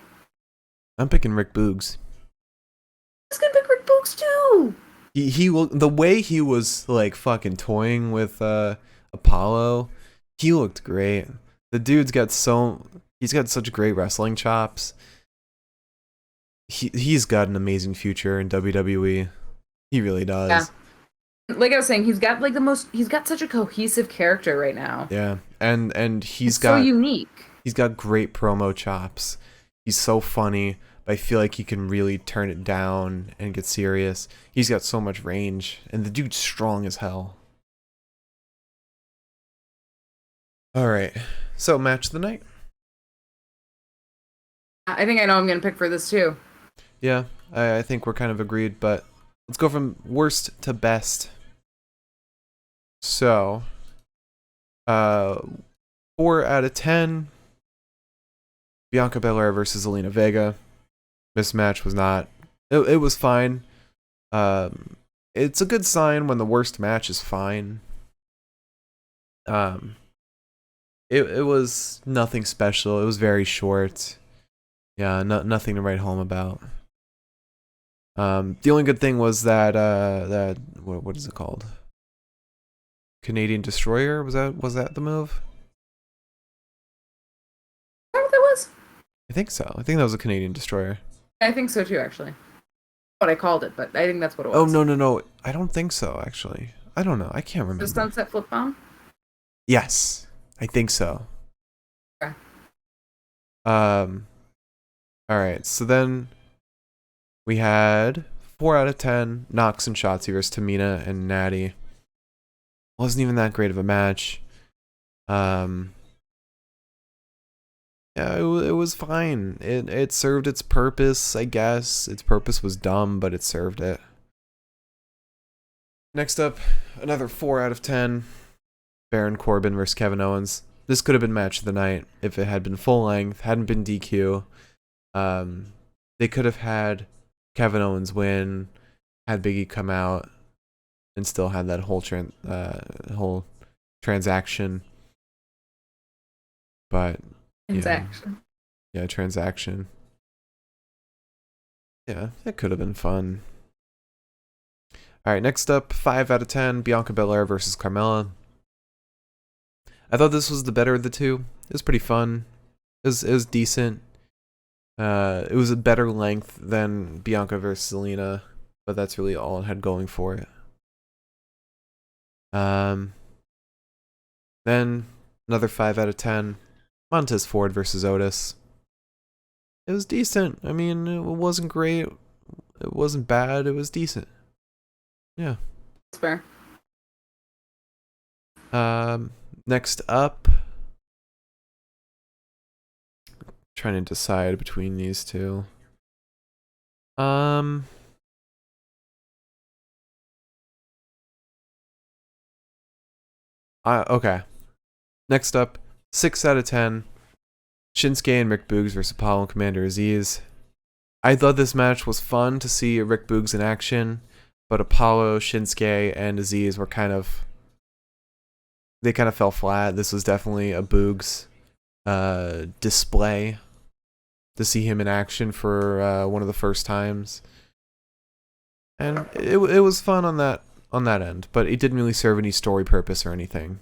I'm picking Rick Boogs. I was gonna pick Rick Books too. He will, the way he was like fucking toying with Apollo, he looked great. The dude's got he's got such great wrestling chops. He's got an amazing future in WWE. He really does. Yeah. Like I was saying, he's got such a cohesive character right now. Yeah. And he's so unique. He's got great promo chops. He's so funny, but I feel like he can really turn it down and get serious. He's got so much range, and the dude's strong as hell. Alright, so match of the night. I think I know I'm going to pick for this too. Yeah, I think we're kind of agreed, but let's go from worst to best. So, 4 out of 10. Bianca Belair versus Zelina Vega. This match was not... It was fine. It's a good sign when the worst match is fine. It was nothing special. It was very short. Yeah, nothing to write home about. The only good thing was that what is it called? Canadian Destroyer? Was that the move? Is that what that was? I think so. I think that was a Canadian Destroyer. I think so too, actually. What I called it, but I think that's what it was. Oh no! I don't think so. Actually, I don't know. I can't remember. The Sunset Flip Bomb. Yes, I think so. Okay. All right. So then We had 4 out of 10 Nox and Shotzi versus Tamina and Natty. Wasn't even that great of a match. Yeah, it was fine. It served its purpose, I guess. Its purpose was dumb, but it served it. Next up, another 4 out of 10. Baron Corbin versus Kevin Owens. This could have been match of the night if it had been full length, hadn't been DQ. They could have had Kevin Owens win, had Big E come out, and still had that whole transaction. But Transaction. Yeah, transaction. Yeah, that could have been fun. All right, next up, 5 out of 10, Bianca Belair versus Carmella. I thought this was the better of the two. It was pretty fun. It was decent. It was a better length than Bianca versus Selena, but that's really all it had going for it. Then another 5 out of 10, Montez Ford versus Otis. It was decent. I mean, it wasn't great. It wasn't bad. It was decent. Yeah. That's fair. Next up, trying to decide between these two. Okay. Next up, 6 out of 10, Shinsuke and Rick Boogs versus Apollo and Commander Aziz. I thought this match was fun to see Rick Boogs in action, but Apollo, Shinsuke, and Aziz were kind of fell flat. This was definitely a Boogs display to see him in action for one of the first times, and it was fun on that end, but it didn't really serve any story purpose or anything.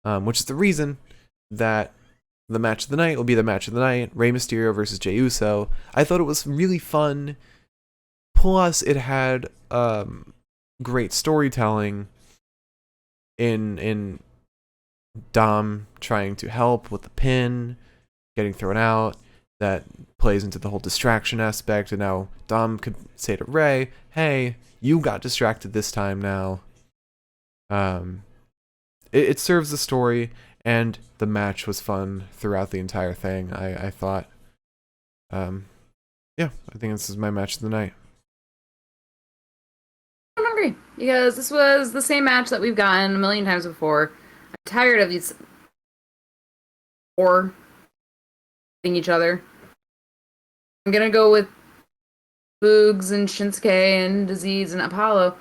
Which is the reason that the match of the night will be the match of the night: Rey Mysterio versus Jey Uso. I thought it was really fun. Plus, it had great storytelling in Dom trying to help with the pin, getting thrown out. That plays into the whole distraction aspect, and now Dom could say to Rey, "Hey, you got distracted this time now." It serves the story, and the match was fun throughout the entire thing. I thought, yeah, I think this is my match of the night. I'm hungry because this was the same match that we've gotten a million times before. I'm tired of these or each other. I'm gonna go with Boogs and Shinsuke and Disease and Apollo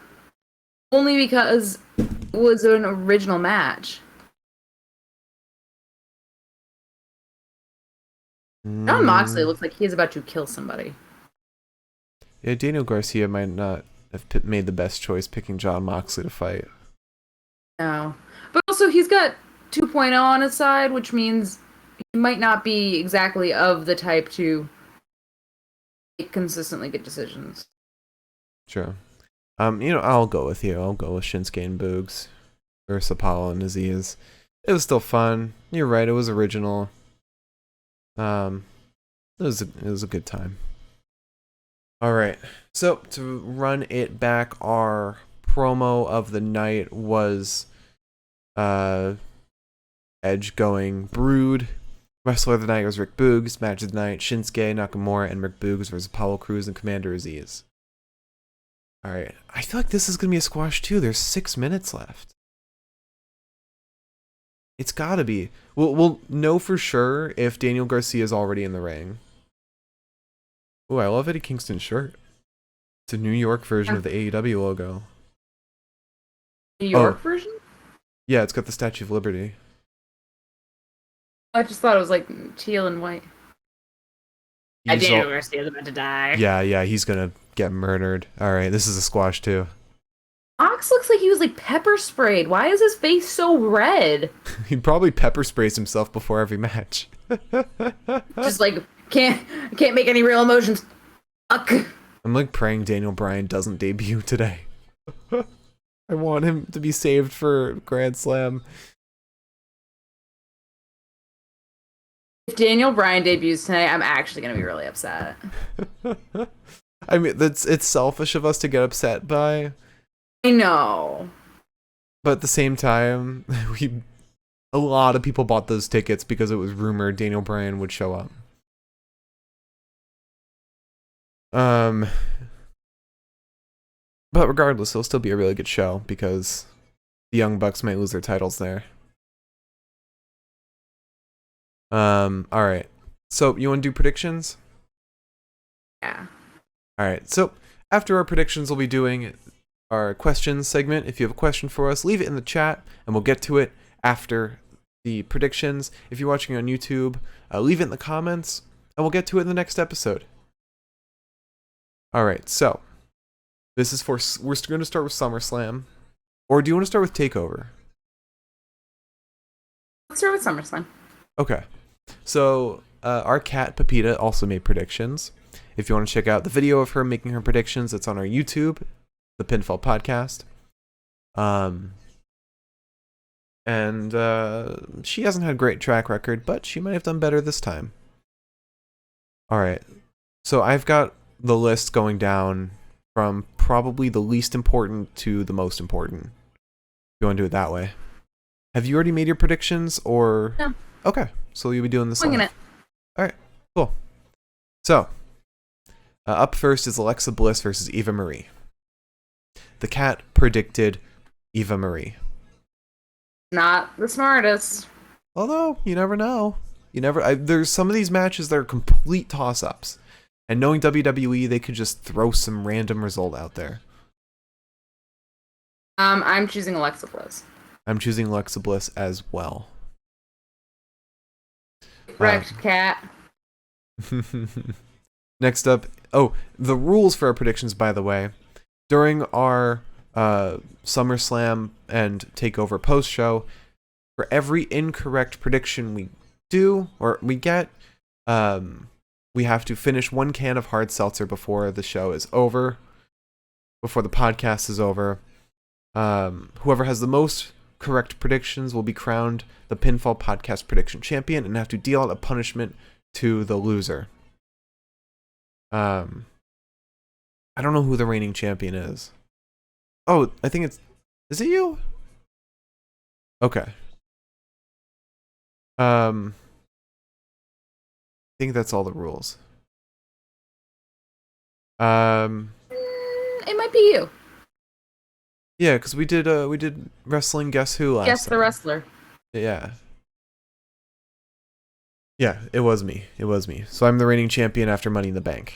only because it was an original match. John Moxley looks like he's about to kill somebody. Yeah, Daniel Garcia might not have made the best choice picking John Moxley to fight. No. But also, he's got 2.0 on his side, which means he might not be exactly of the type to make consistently good decisions. Sure. I'll go with you. I'll go with Shinsuke and Boogs versus Apollo and Aziz. It was still fun. You're right, it was original. It was a good time. All right. So to run it back, our promo of the night was Edge going Brood. Wrestler of the night was Rick Boogs. Match of the night: Shinsuke Nakamura and Rick Boogs versus Apollo Crews and Commander Aziz. All right. I feel like this is gonna be a squash too. There's 6 minutes left. It's gotta be. We'll know for sure if Daniel Garcia is already in the ring. Oh, I love Eddie Kingston's shirt. It's a New York version of the AEW logo. New York version? Yeah, it's got the Statue of Liberty. I just thought it was like teal and white. Daniel Garcia's about to die. Yeah, he's gonna get murdered. Alright, this is a squash too. Ox looks like he was like pepper sprayed. Why is his face so red? He probably pepper sprays himself before every match. Just like can't make any real emotions. Uck. I'm like praying Daniel Bryan doesn't debut today. I want him to be saved for Grand Slam. If Daniel Bryan debuts tonight, I'm actually gonna be really upset. I mean, it's selfish of us to get upset by, I know. but at the same time, a lot of people bought those tickets because it was rumored Daniel Bryan would show up. But regardless, it'll still be a really good show because the Young Bucks might lose their titles there. All right. So you want to do predictions? Yeah. All right. So after our predictions, we'll be doing our questions segment. If you have a question for us, leave it in the chat, and we'll get to it after the predictions. If you're watching on YouTube, leave it in the comments, and we'll get to it in the next episode. All right. So this is we're going to start with SummerSlam, or do you want to start with Takeover? Let's start with SummerSlam. Okay. So our cat Pepita also made predictions. If you want to check out the video of her making her predictions, it's on our YouTube, the Pinfall Podcast. And she hasn't had a great track record, but she might have done better this time. All right. So I've got the list going down from probably the least important to the most important. If you want to do it that way. Have you already made your predictions, or? No. Okay. So you'll be doing this Winging live. it. All right. Cool. So up first is Alexa Bliss versus Eva Marie. The cat predicted Eva Marie. Not the smartest. Although, you never know. There's some of these matches that are complete toss-ups. And knowing WWE, they could just throw some random result out there. I'm choosing Alexa Bliss. I'm choosing Alexa Bliss as well. Correct, cat. Next up, the rules for our predictions, by the way. During our SummerSlam and TakeOver post-show, for every incorrect prediction we do, or we get, we have to finish one can of hard seltzer before the show is over, before the podcast is over. Whoever has the most correct predictions will be crowned the Pinfall Podcast Prediction Champion and have to deal out a punishment to the loser. I don't know who the reigning champion is. Oh, I think is it you? Okay. I think that's all the rules. It might be you. Yeah, because we did wrestling Guess Who last Guess the time. wrestler. Yeah. Yeah, it was me. So I'm the reigning champion after Money in the Bank.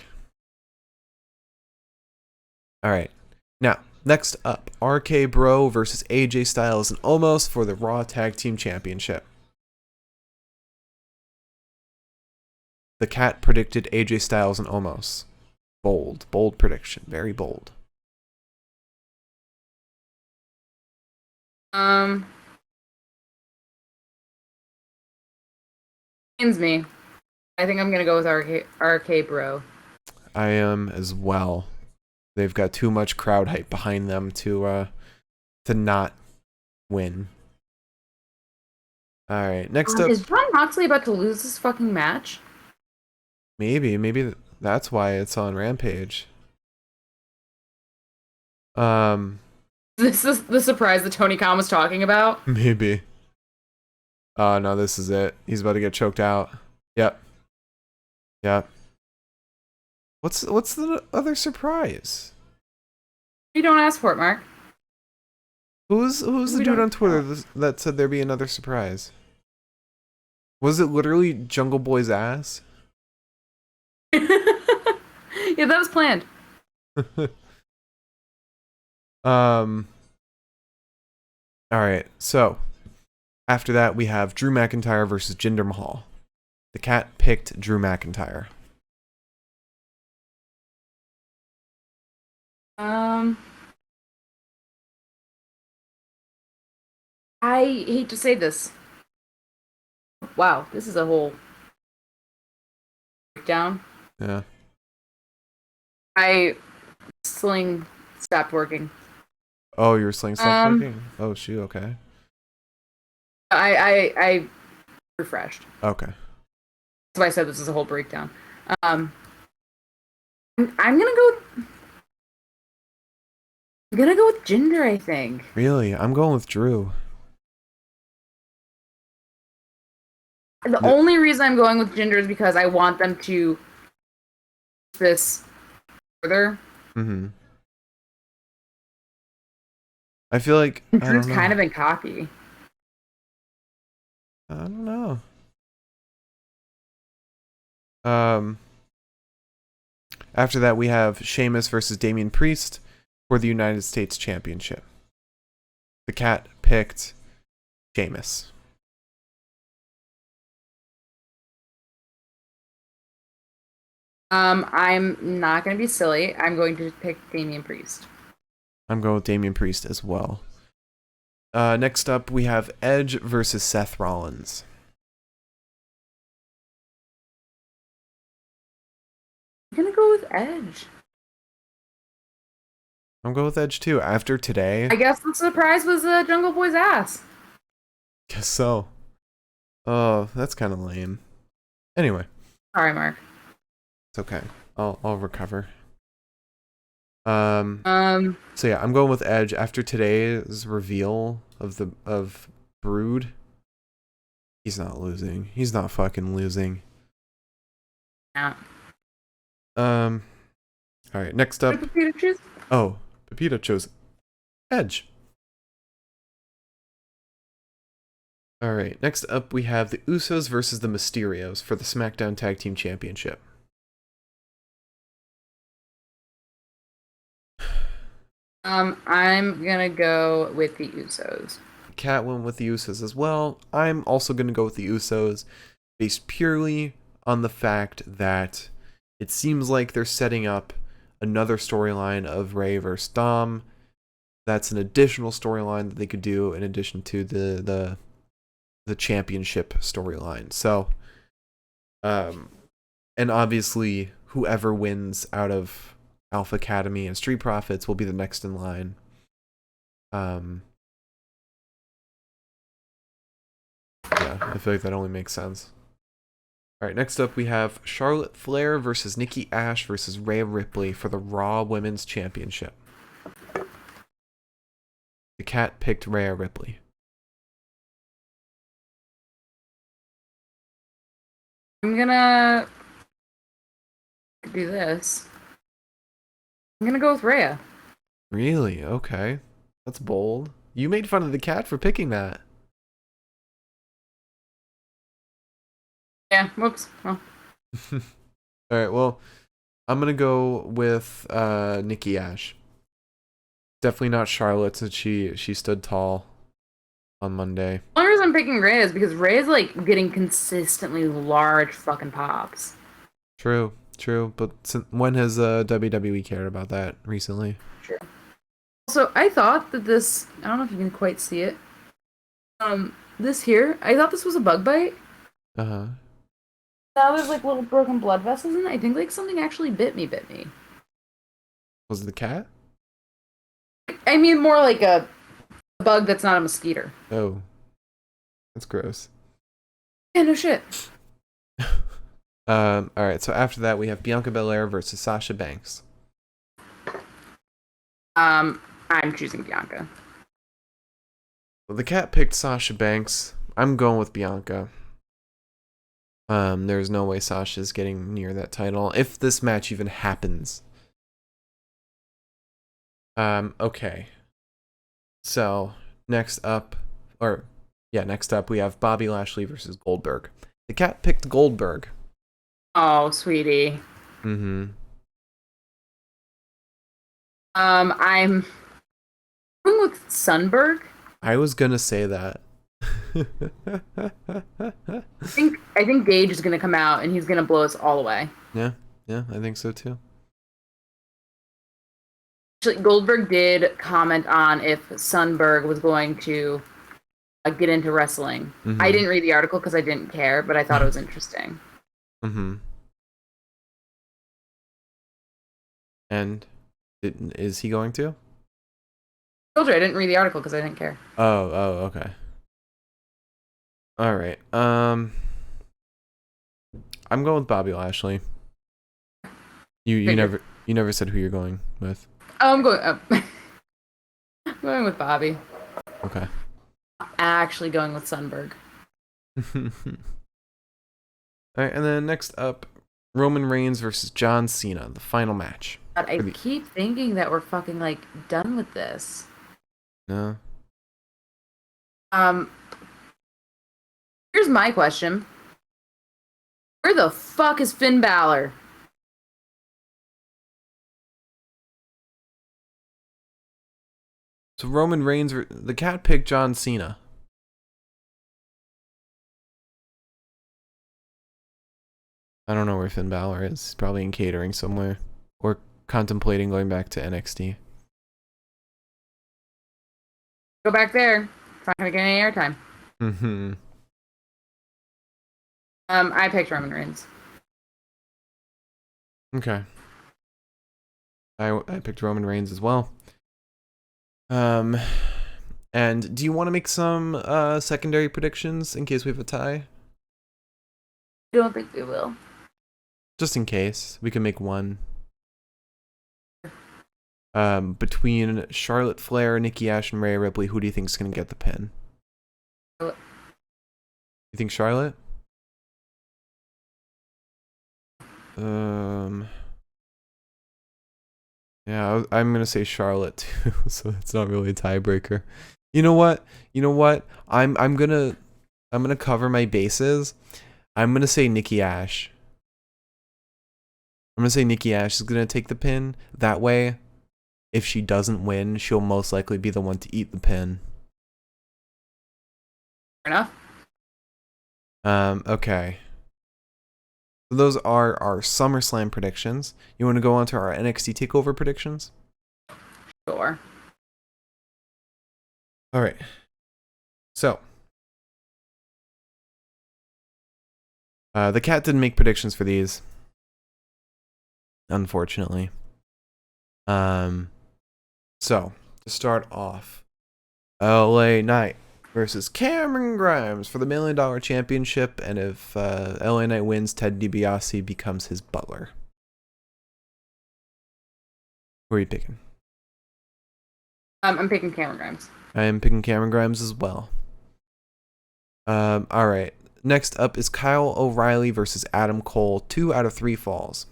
All right. Now, next up, RK Bro versus AJ Styles and Omos for the Raw Tag Team Championship. The cat predicted AJ Styles and Omos. Bold prediction. Very bold. Pains me. I think I'm gonna go with RK Bro. I am as well. They've got too much crowd hype behind them to not win. All right, next up. Is Jon Moxley about to lose this fucking match? Maybe that's why it's on Rampage. This is the surprise that Tony Khan was talking about. Maybe. Oh no, this is it. He's about to get choked out. Yep. What's the other surprise? You don't ask for it, Mark. Who's the dude on Twitter that said there'd be another surprise? Was it literally Jungle Boy's ass? Yeah, that was planned. All right. So, after that we have Drew McIntyre versus Jinder Mahal. The cat picked Drew McIntyre. I hate to say this. Wow, this is a whole breakdown. Yeah. Sling stopped working. Oh, your sling stopped working? Oh, shoot, okay. I refreshed. Okay. That's why I said this is a whole breakdown. I'm gonna go. I'm gonna go with Jinder, I think. Really? I'm going with Drew. The only reason I'm going with Jinder is because I want them to this further. Mm-hmm. I feel like And I Drew's don't kind know. of been cocky. I don't know. Um, After that, we have Sheamus versus Damian Priest for the United States Championship. The cat picked Sheamus. I'm not gonna be silly. I'm going to pick Damian Priest. I'm going with Damian Priest as well. Next up, we have Edge versus Seth Rollins. I'm gonna go with Edge. I'm going with Edge too. After today, I guess the surprise was Jungle Boy's ass. guess so. Oh, that's kind of lame. Anyway, Sorry, Mark. it's okay. I'll recover. So yeah, I'm going with Edge after today's reveal of Brood. He's not losing. He's not fucking losing. Yeah. All right, next What up. did Pepito choose? Oh, Pepito chose Edge. All right, next up we have the Usos versus the Mysterios for the SmackDown Tag Team Championship. I'm gonna go with the Usos. Cat went with the Usos as well. I'm also going to go with the Usos based purely on the fact that it seems like they're setting up another storyline of Ray versus Dom. That's an additional storyline that they could do in addition to the championship storyline. So, and obviously whoever wins out of Alpha Academy and Street Profits will be the next in line. Yeah, I feel like that only makes sense. All right, next up we have Charlotte Flair versus Nikki Ash versus Rhea Ripley for the Raw Women's Championship. The cat picked Rhea Ripley. I'm gonna do this. I'm gonna go with Rhea. Really? Okay. That's bold. You made fun of the cat for picking that. Yeah. Whoops. Well, All right, well, I'm going to go with Nikki Ash. Definitely not Charlotte since she stood tall on Monday. the only reason I'm picking Rhea is because Rhea's like getting consistently large fucking pops. True, true. But when has WWE cared about that recently? True. Also, I thought that this. I don't know if you can quite see it. This here. I thought this was a bug bite. Uh-huh. Now there's like little broken blood vessels in it. I think like something actually bit me. Was it the cat? I mean, more like a bug that's not a mosquito. Oh, that's gross. Yeah, no shit. All right, so after that, we have Bianca Belair versus Sasha Banks. I'm choosing Bianca. Well, the cat picked Sasha Banks. I'm going with Bianca. There's no way Sasha's getting near that title if this match even happens. Okay. So, next up, we have Bobby Lashley versus Goldberg. The cat picked Goldberg. Oh, sweetie. Mm-hmm. I'm going with Sunberg. I was gonna say that. I think Gage is gonna come out and he's gonna blow us all away. Yeah, I think so too. Actually, Goldberg did comment on if Sunberg was going to get into wrestling. Mm-hmm. I didn't read the article because I didn't care, but I thought it was interesting. Mm-hmm. And is he going to? I told you I didn't read the article because I didn't care. Oh, okay. All right. I'm going with Bobby Lashley. You never You never said who you're going with. Oh, I'm going. I'm going with Bobby. Okay. Actually, going with Sunberg. All right, and then next up, Roman Reigns versus John Cena, the final match. God, I keep thinking that we're fucking like done with this. No. Here's my question: where the fuck is Finn Balor? So Roman Reigns, the cat picked John Cena. I don't know where Finn Balor is. He's probably in catering somewhere. Or contemplating going back to NXT. Go back there. It's not gonna get any airtime. Mm-hmm. I picked Roman Reigns. Okay. I picked Roman Reigns as well. And do you want to make some secondary predictions in case we have a tie? I don't think we will. Just in case. We can make one. Between Charlotte Flair, Nikki Ash, and Rhea Ripley, who do you think is going to get the pin? Charlotte. You think Charlotte? Yeah, I'm going to say Charlotte too, so it's not really a tiebreaker. You know what? I'm going to cover my bases. I'm going to say Nikki Ash. I'm going to say Nikki Ash is going to take the pin. That way, if she doesn't win, she'll most likely be the one to eat the pin. Fair enough. Okay. So those are our SummerSlam predictions. You want to go on to our NXT TakeOver predictions? Sure. All right. So, the cat didn't make predictions for these, unfortunately. So to start off, LA Knight versus Cameron Grimes for the $1 Million Championship, and if LA Knight wins, Ted DiBiase becomes his butler. Who are you picking? I'm picking Cameron Grimes. I am picking Cameron Grimes as well. All right. Next up is Kyle O'Reilly versus Adam Cole. 2 out of 3 falls.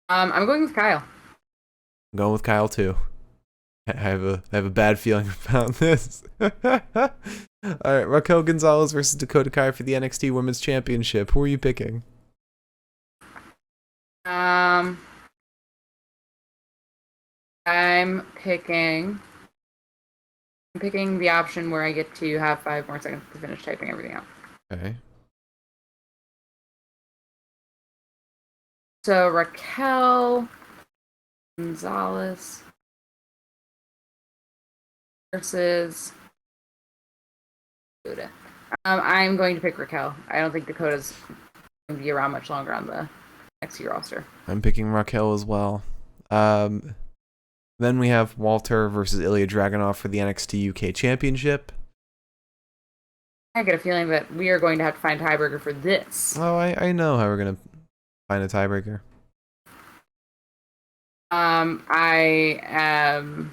I'm going with Kyle. I'm going with Kyle too. I have a bad feeling about this. All right, Raquel Gonzalez versus Dakota Kai for the NXT Women's Championship. Who are you picking? I'm picking the option where I get to have 5 more seconds to finish typing everything out. Okay. So Raquel Gonzalez versus Dakota. I'm going to pick Raquel. I don't think Dakota's going to be around much longer on the NXT roster. I'm picking Raquel as well. Then we have Walter versus Ilya Dragunov for the NXT UK Championship. I get a feeling that we are going to have to find a tiebreaker for this. Oh, I know how we're going to find a tiebreaker. I am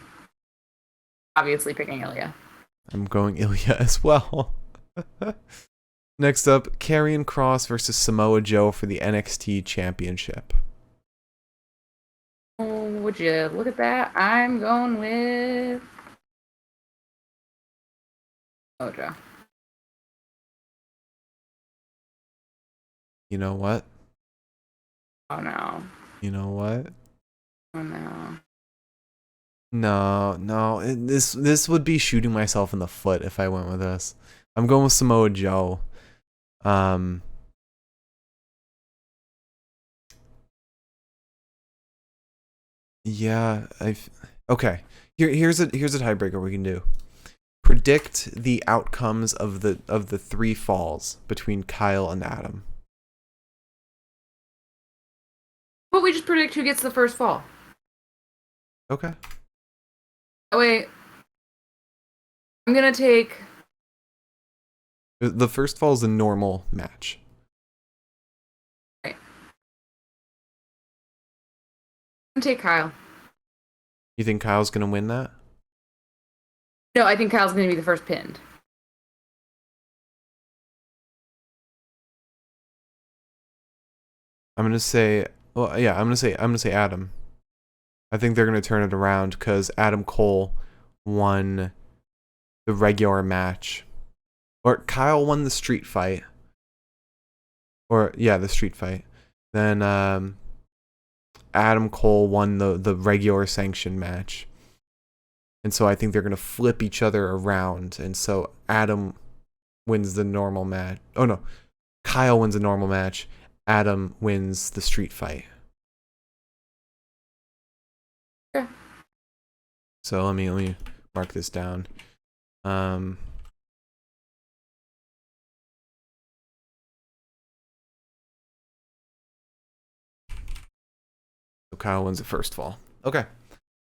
obviously picking Ilya. I'm going Ilya as well. Next up, Karrion Kross versus Samoa Joe for the NXT Championship. Oh, would you look at that? I'm going with Mojo. You know what? Oh no. You know what? Oh no. No. This would be shooting myself in the foot if I went with this. I'm going with Samoa Joe. Yeah, okay. Here's a tiebreaker we can do. Predict the outcomes of the 3 falls between Kyle and Adam. But we just predict who gets the first fall. Okay. Oh wait. I'm gonna take The first fall is a normal match. right. take Kyle. You think Kyle's gonna win that? No, I think Kyle's going to be the first pinned. I'm gonna say, well, yeah, I'm gonna say Adam. I think they're gonna turn it around because Adam Cole won the regular match, or Kyle won the street fight, or yeah, the street fight. Then Adam Cole won the regular sanction match, and so I think they're gonna flip each other around, and so Adam wins the normal match. Oh no, Kyle wins the normal match. Adam wins the street fight. Okay. So let me mark this down. So Kyle wins the first fall. Okay.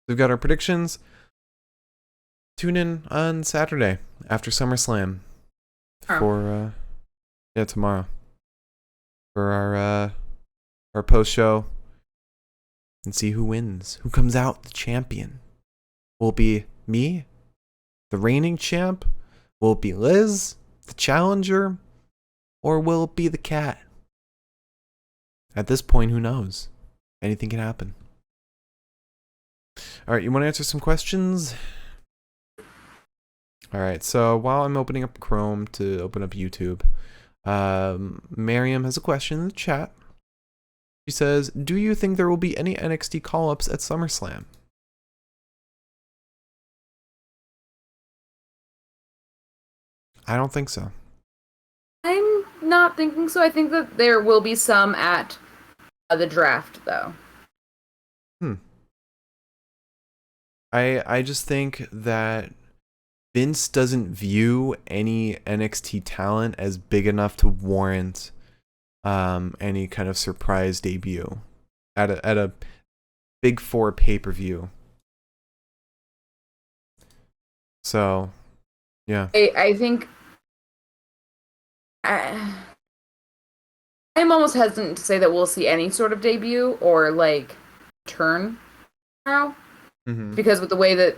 We've got our predictions. Tune in on Saturday after SummerSlam for tomorrow for our post show and see who wins. Who comes out the champion? Will it be me, the reigning champ? Will it be Liz, the challenger? Or will it be the cat? At this point, who knows? Anything can happen. All right, you want to answer some questions? All right, so while I'm opening up Chrome to open up YouTube, Miriam has a question in the chat. She says, do you think there will be any NXT call-ups at SummerSlam? I don't think so. I'm not thinking so. I think that there will be some at the draft, though. I just think that Vince doesn't view any NXT talent as big enough to warrant any kind of surprise debut at a Big Four pay-per-view. So, yeah. I think I'm almost hesitant to say that we'll see any sort of debut or like turn now, because with the way that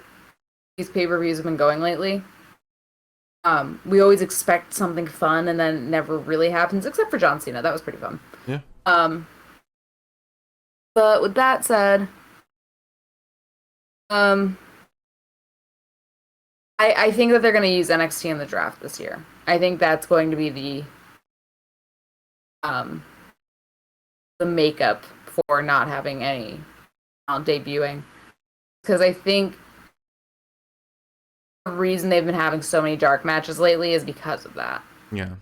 these pay-per-views have been going lately, we always expect something fun and then it never really happens, except for John Cena. That was pretty fun. Yeah. But with that said, I think that they're going to use NXT in the draft this year. I think that's going to be the makeup for not having any debuting, because I think the reason they've been having so many dark matches lately is because of that. Yeah.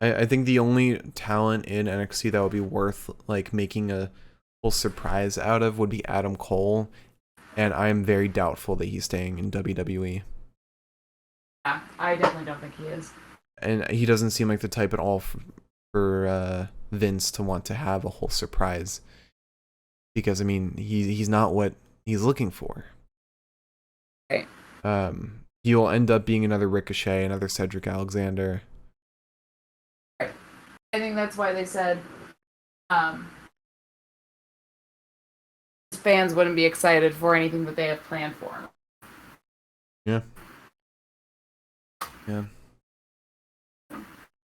I think the only talent in NXT that would be worth like making a full surprise out of would be Adam Cole, and I am very doubtful that he's staying in WWE. Yeah, I definitely don't think he is. And he doesn't seem like the type at all for Vince to want to have a whole surprise, because I mean he's not what he's looking for. Right. He will end up being another Ricochet, another Cedric Alexander. Right. I think that's why they said fans wouldn't be excited for anything that they have planned for him. Yeah.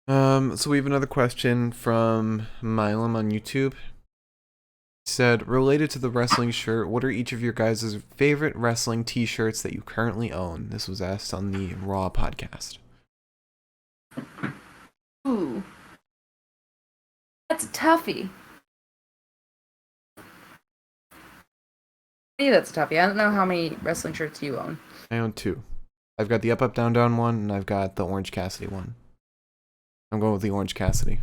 So we have another question from Milam on YouTube. He said, related to the wrestling shirt, what are each of your guys' favorite wrestling t-shirts that you currently own? This was asked on the Raw podcast. Ooh. That's a toughie. Maybe that's a toughie. I don't know how many wrestling shirts you own. I own 2. I've got the Up, Up, Down, Down one, and I've got the Orange Cassidy one. I'm going with the Orange Cassidy.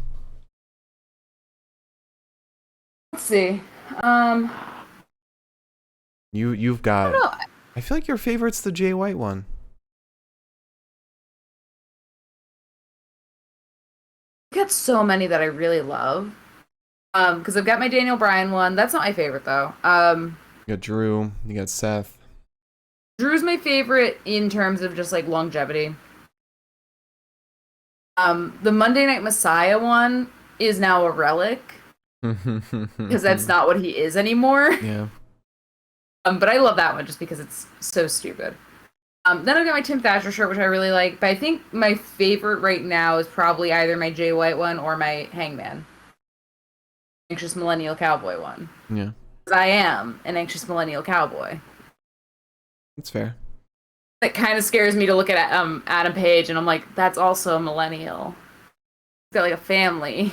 Let's see. You've got... I don't know. I feel like your favorite's the Jay White one. I've got so many that I really love. Because I've got my Daniel Bryan one. That's not my favorite though. You got Drew. You got Seth. Drew's my favorite in terms of just like longevity. The Monday Night Messiah one is now a relic. because that's not what he is anymore. Yeah. But I love that one just because it's so stupid. Then I've got my Tim Thatcher shirt, which I really like. But I think my favorite right now is probably either my Jay White one or my Hangman, Anxious Millennial Cowboy one. Yeah. Because I am an anxious millennial cowboy. That's fair. That kind of scares me to look at Adam Page, and I'm like, that's also a millennial. He's got like a family.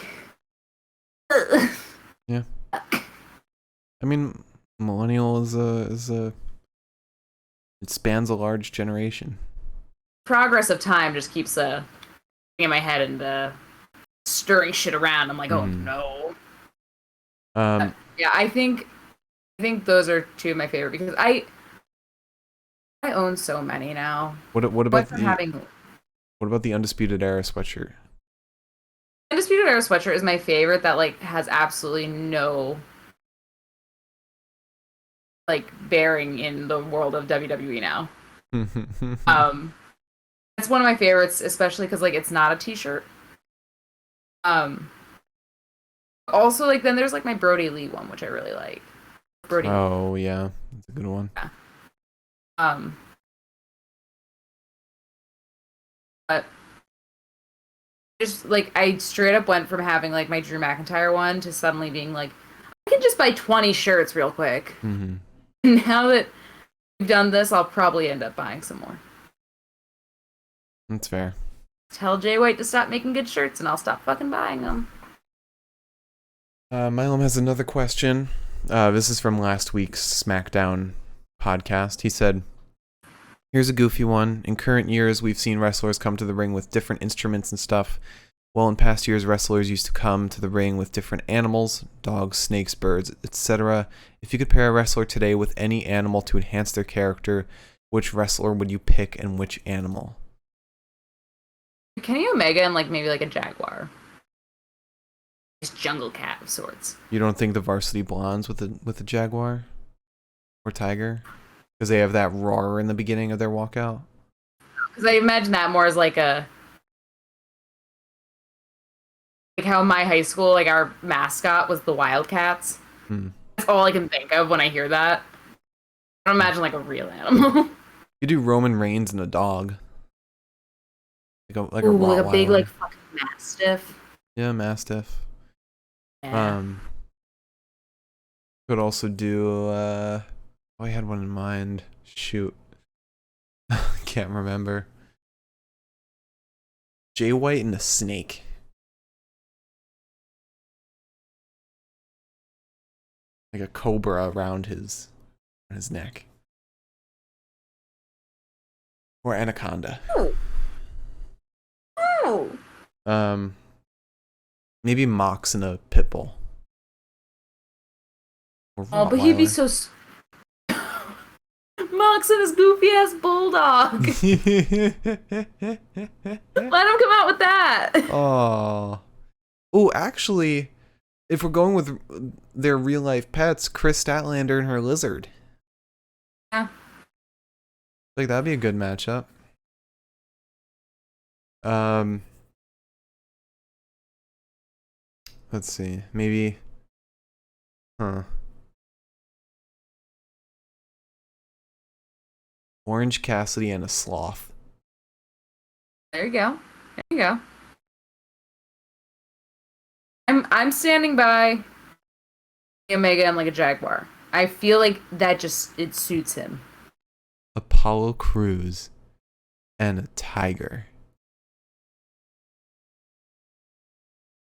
Yeah. I mean, millennial is a it spans a large generation. Progress of time just keeps in my head and stirring shit around. I'm like, oh no. Yeah, I think those are two of my favorite because I own so many now. What about the what about the Undisputed Era sweatshirt? Undisputed Era sweatshirt is my favorite. That like has absolutely no like bearing in the world of WWE now. It's one of my favorites, especially because like it's not a t-shirt. Also like then there's like my Brody Lee one, which I really like. Brody. Oh yeah, that's a good one. Yeah. But just like I straight up went from having like my Drew McIntyre one to suddenly being like, I can just buy 20 shirts real quick. Mm-hmm. Now that we've done this, I'll probably end up buying some more. That's fair. Tell Jay White to stop making good shirts, and I'll stop fucking buying them. Milam has another question. This is from last week's Smackdown podcast. He said, here's a goofy one. In current years, we've seen wrestlers come to the ring with different instruments and stuff. Well, in past years, wrestlers used to come to the ring with different animals, dogs, snakes, birds, etc. If you could pair a wrestler today with any animal to enhance their character, which wrestler would you pick and which animal? Kenny Omega and like maybe like a jaguar. Just jungle cat of sorts. You don't think the Varsity Blondes with the jaguar or tiger, because they have that roar in the beginning of their walkout? Because I imagine that more as like a like how in my high school like our mascot was the Wildcats. That's all I can think of when I hear that. I don't imagine like a real animal. You do Roman Reigns and a dog. Like a Ooh, like a big Rottweiler. like fucking mastiff. Yeah, Mastiff. Yeah. Could also do I had one in mind. Shoot. Can't remember. Jay White and a snake. Like a cobra around his neck. Or anaconda. Oh. Maybe Mox and a pit bull. Or Oh, but he'd be Rottweiler. so. Mox and his goofy ass bulldog. Let him come out with that. Oh. Oh, actually, if we're going with their real life pets, Chris Statlander and her lizard. Yeah. Like that'd be a good matchup. Let's see. Maybe. Orange Cassidy and a sloth. There you go. There you go. I'm standing by Omega and like a jaguar. I feel like that just it suits him. Apollo Crews and a tiger.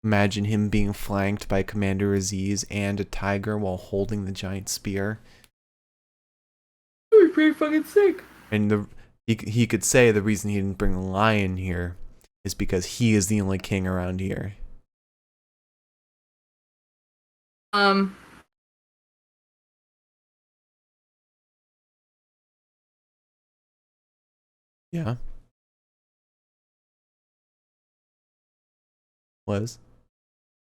Imagine him being flanked by Commander Aziz and a tiger while holding the giant spear. That'd be pretty fucking sick. And he could say the reason he didn't bring a lion here is because he is the only king around here. Yeah. Liz?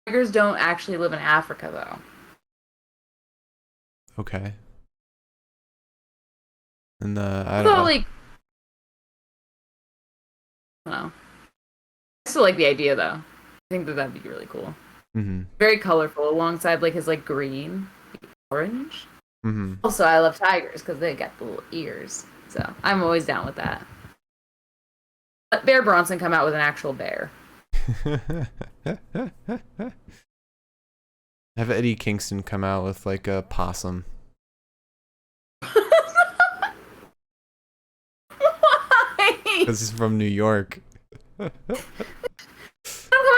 Tigers don't actually live in Africa though. Okay. And I Although don't like I don't know. I still like the idea though. I think that'd be really cool. Mm-hmm. Very colorful alongside like his like green, orange. Mm-hmm. Also, I love tigers because they got the little ears. So I'm always down with that. Let Bear Bronson come out with an actual bear. Have Eddie Kingston come out with like a possum. Why? Because he's from New York. Come out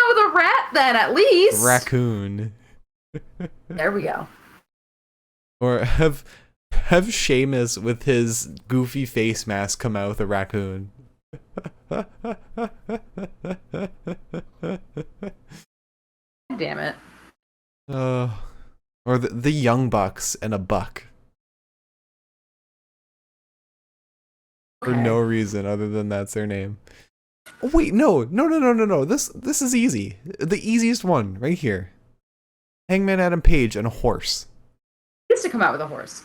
with a rat then, at least. Raccoon. There we go. Or have Seamus with his goofy face mask come out with a raccoon. Damn it. Or the Young Bucks and a buck. For Okay. no reason other than that's their name. Oh, wait, no. This is easy. The easiest one right here. Hangman Adam Page and a horse. He used to come out with a horse.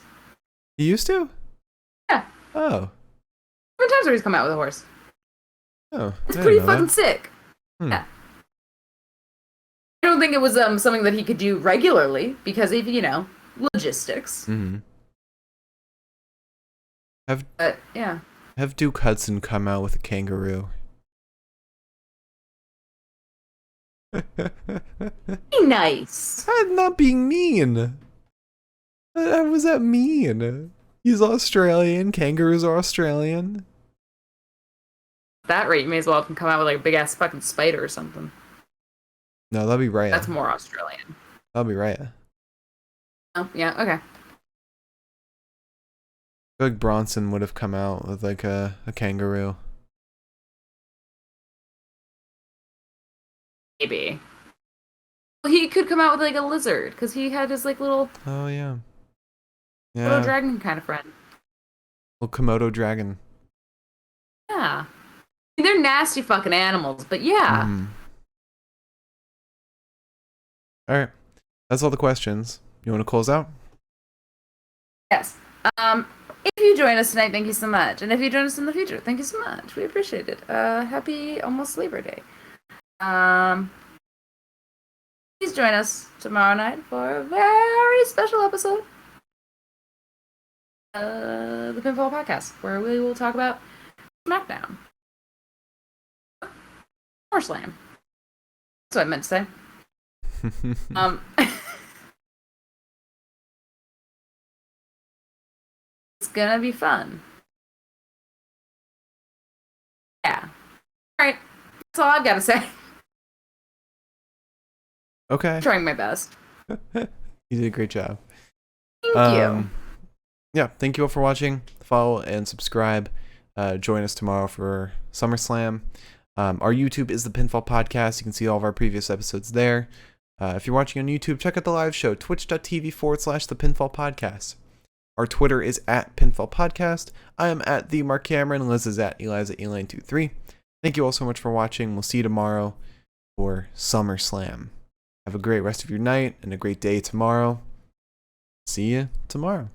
He used to? Yeah. Oh. How many times have he's come out with a horse? Oh. It's I pretty didn't know fucking that. sick. Yeah. I don't think it was something that he could do regularly because of, logistics. Mm-hmm. But yeah. Have Duke Hudson come out with a kangaroo. Be nice. I'm not being mean. How was that mean? He's Australian. Kangaroos are Australian. At that rate, you may as well come out with like a big ass fucking spider or something. No, that'll be right. That's more Australian. That'll be right. Oh, yeah, okay. I feel like Bronson would have come out with like a kangaroo. Maybe. Well, he could come out with like a lizard because he had his like little Oh yeah. little Yeah. dragon kind of friend. Little Komodo dragon. Yeah. I mean, they're nasty fucking animals, but yeah. Mm. Alright. That's all the questions. You want to close out? Yes. If you join us tonight, thank you so much. And if you join us in the future, thank you so much. We appreciate it. Happy almost Labor Day. Please join us tomorrow night for a very special episode of the Pinfall Podcast, where we will talk about Smackdown. Or Slam. That's what I meant to say. It's gonna be fun. Yeah. Alright. That's all I've got to say. Okay. I'm trying my best. You did a great job. Thank you. Yeah, thank you all for watching. Follow and subscribe. Join us tomorrow for SummerSlam. Our YouTube is the Pinfall Podcast. You can see all of our previous episodes there. If you're watching on YouTube, check out the live show, twitch.tv/the Pinfall Podcast. Our Twitter is at Pinfall Podcast. I am at the Mark Cameron. Liz is at Eliza Eline23. Thank you all so much for watching. We'll see you tomorrow for SummerSlam. Have a great rest of your night and a great day tomorrow. See you tomorrow.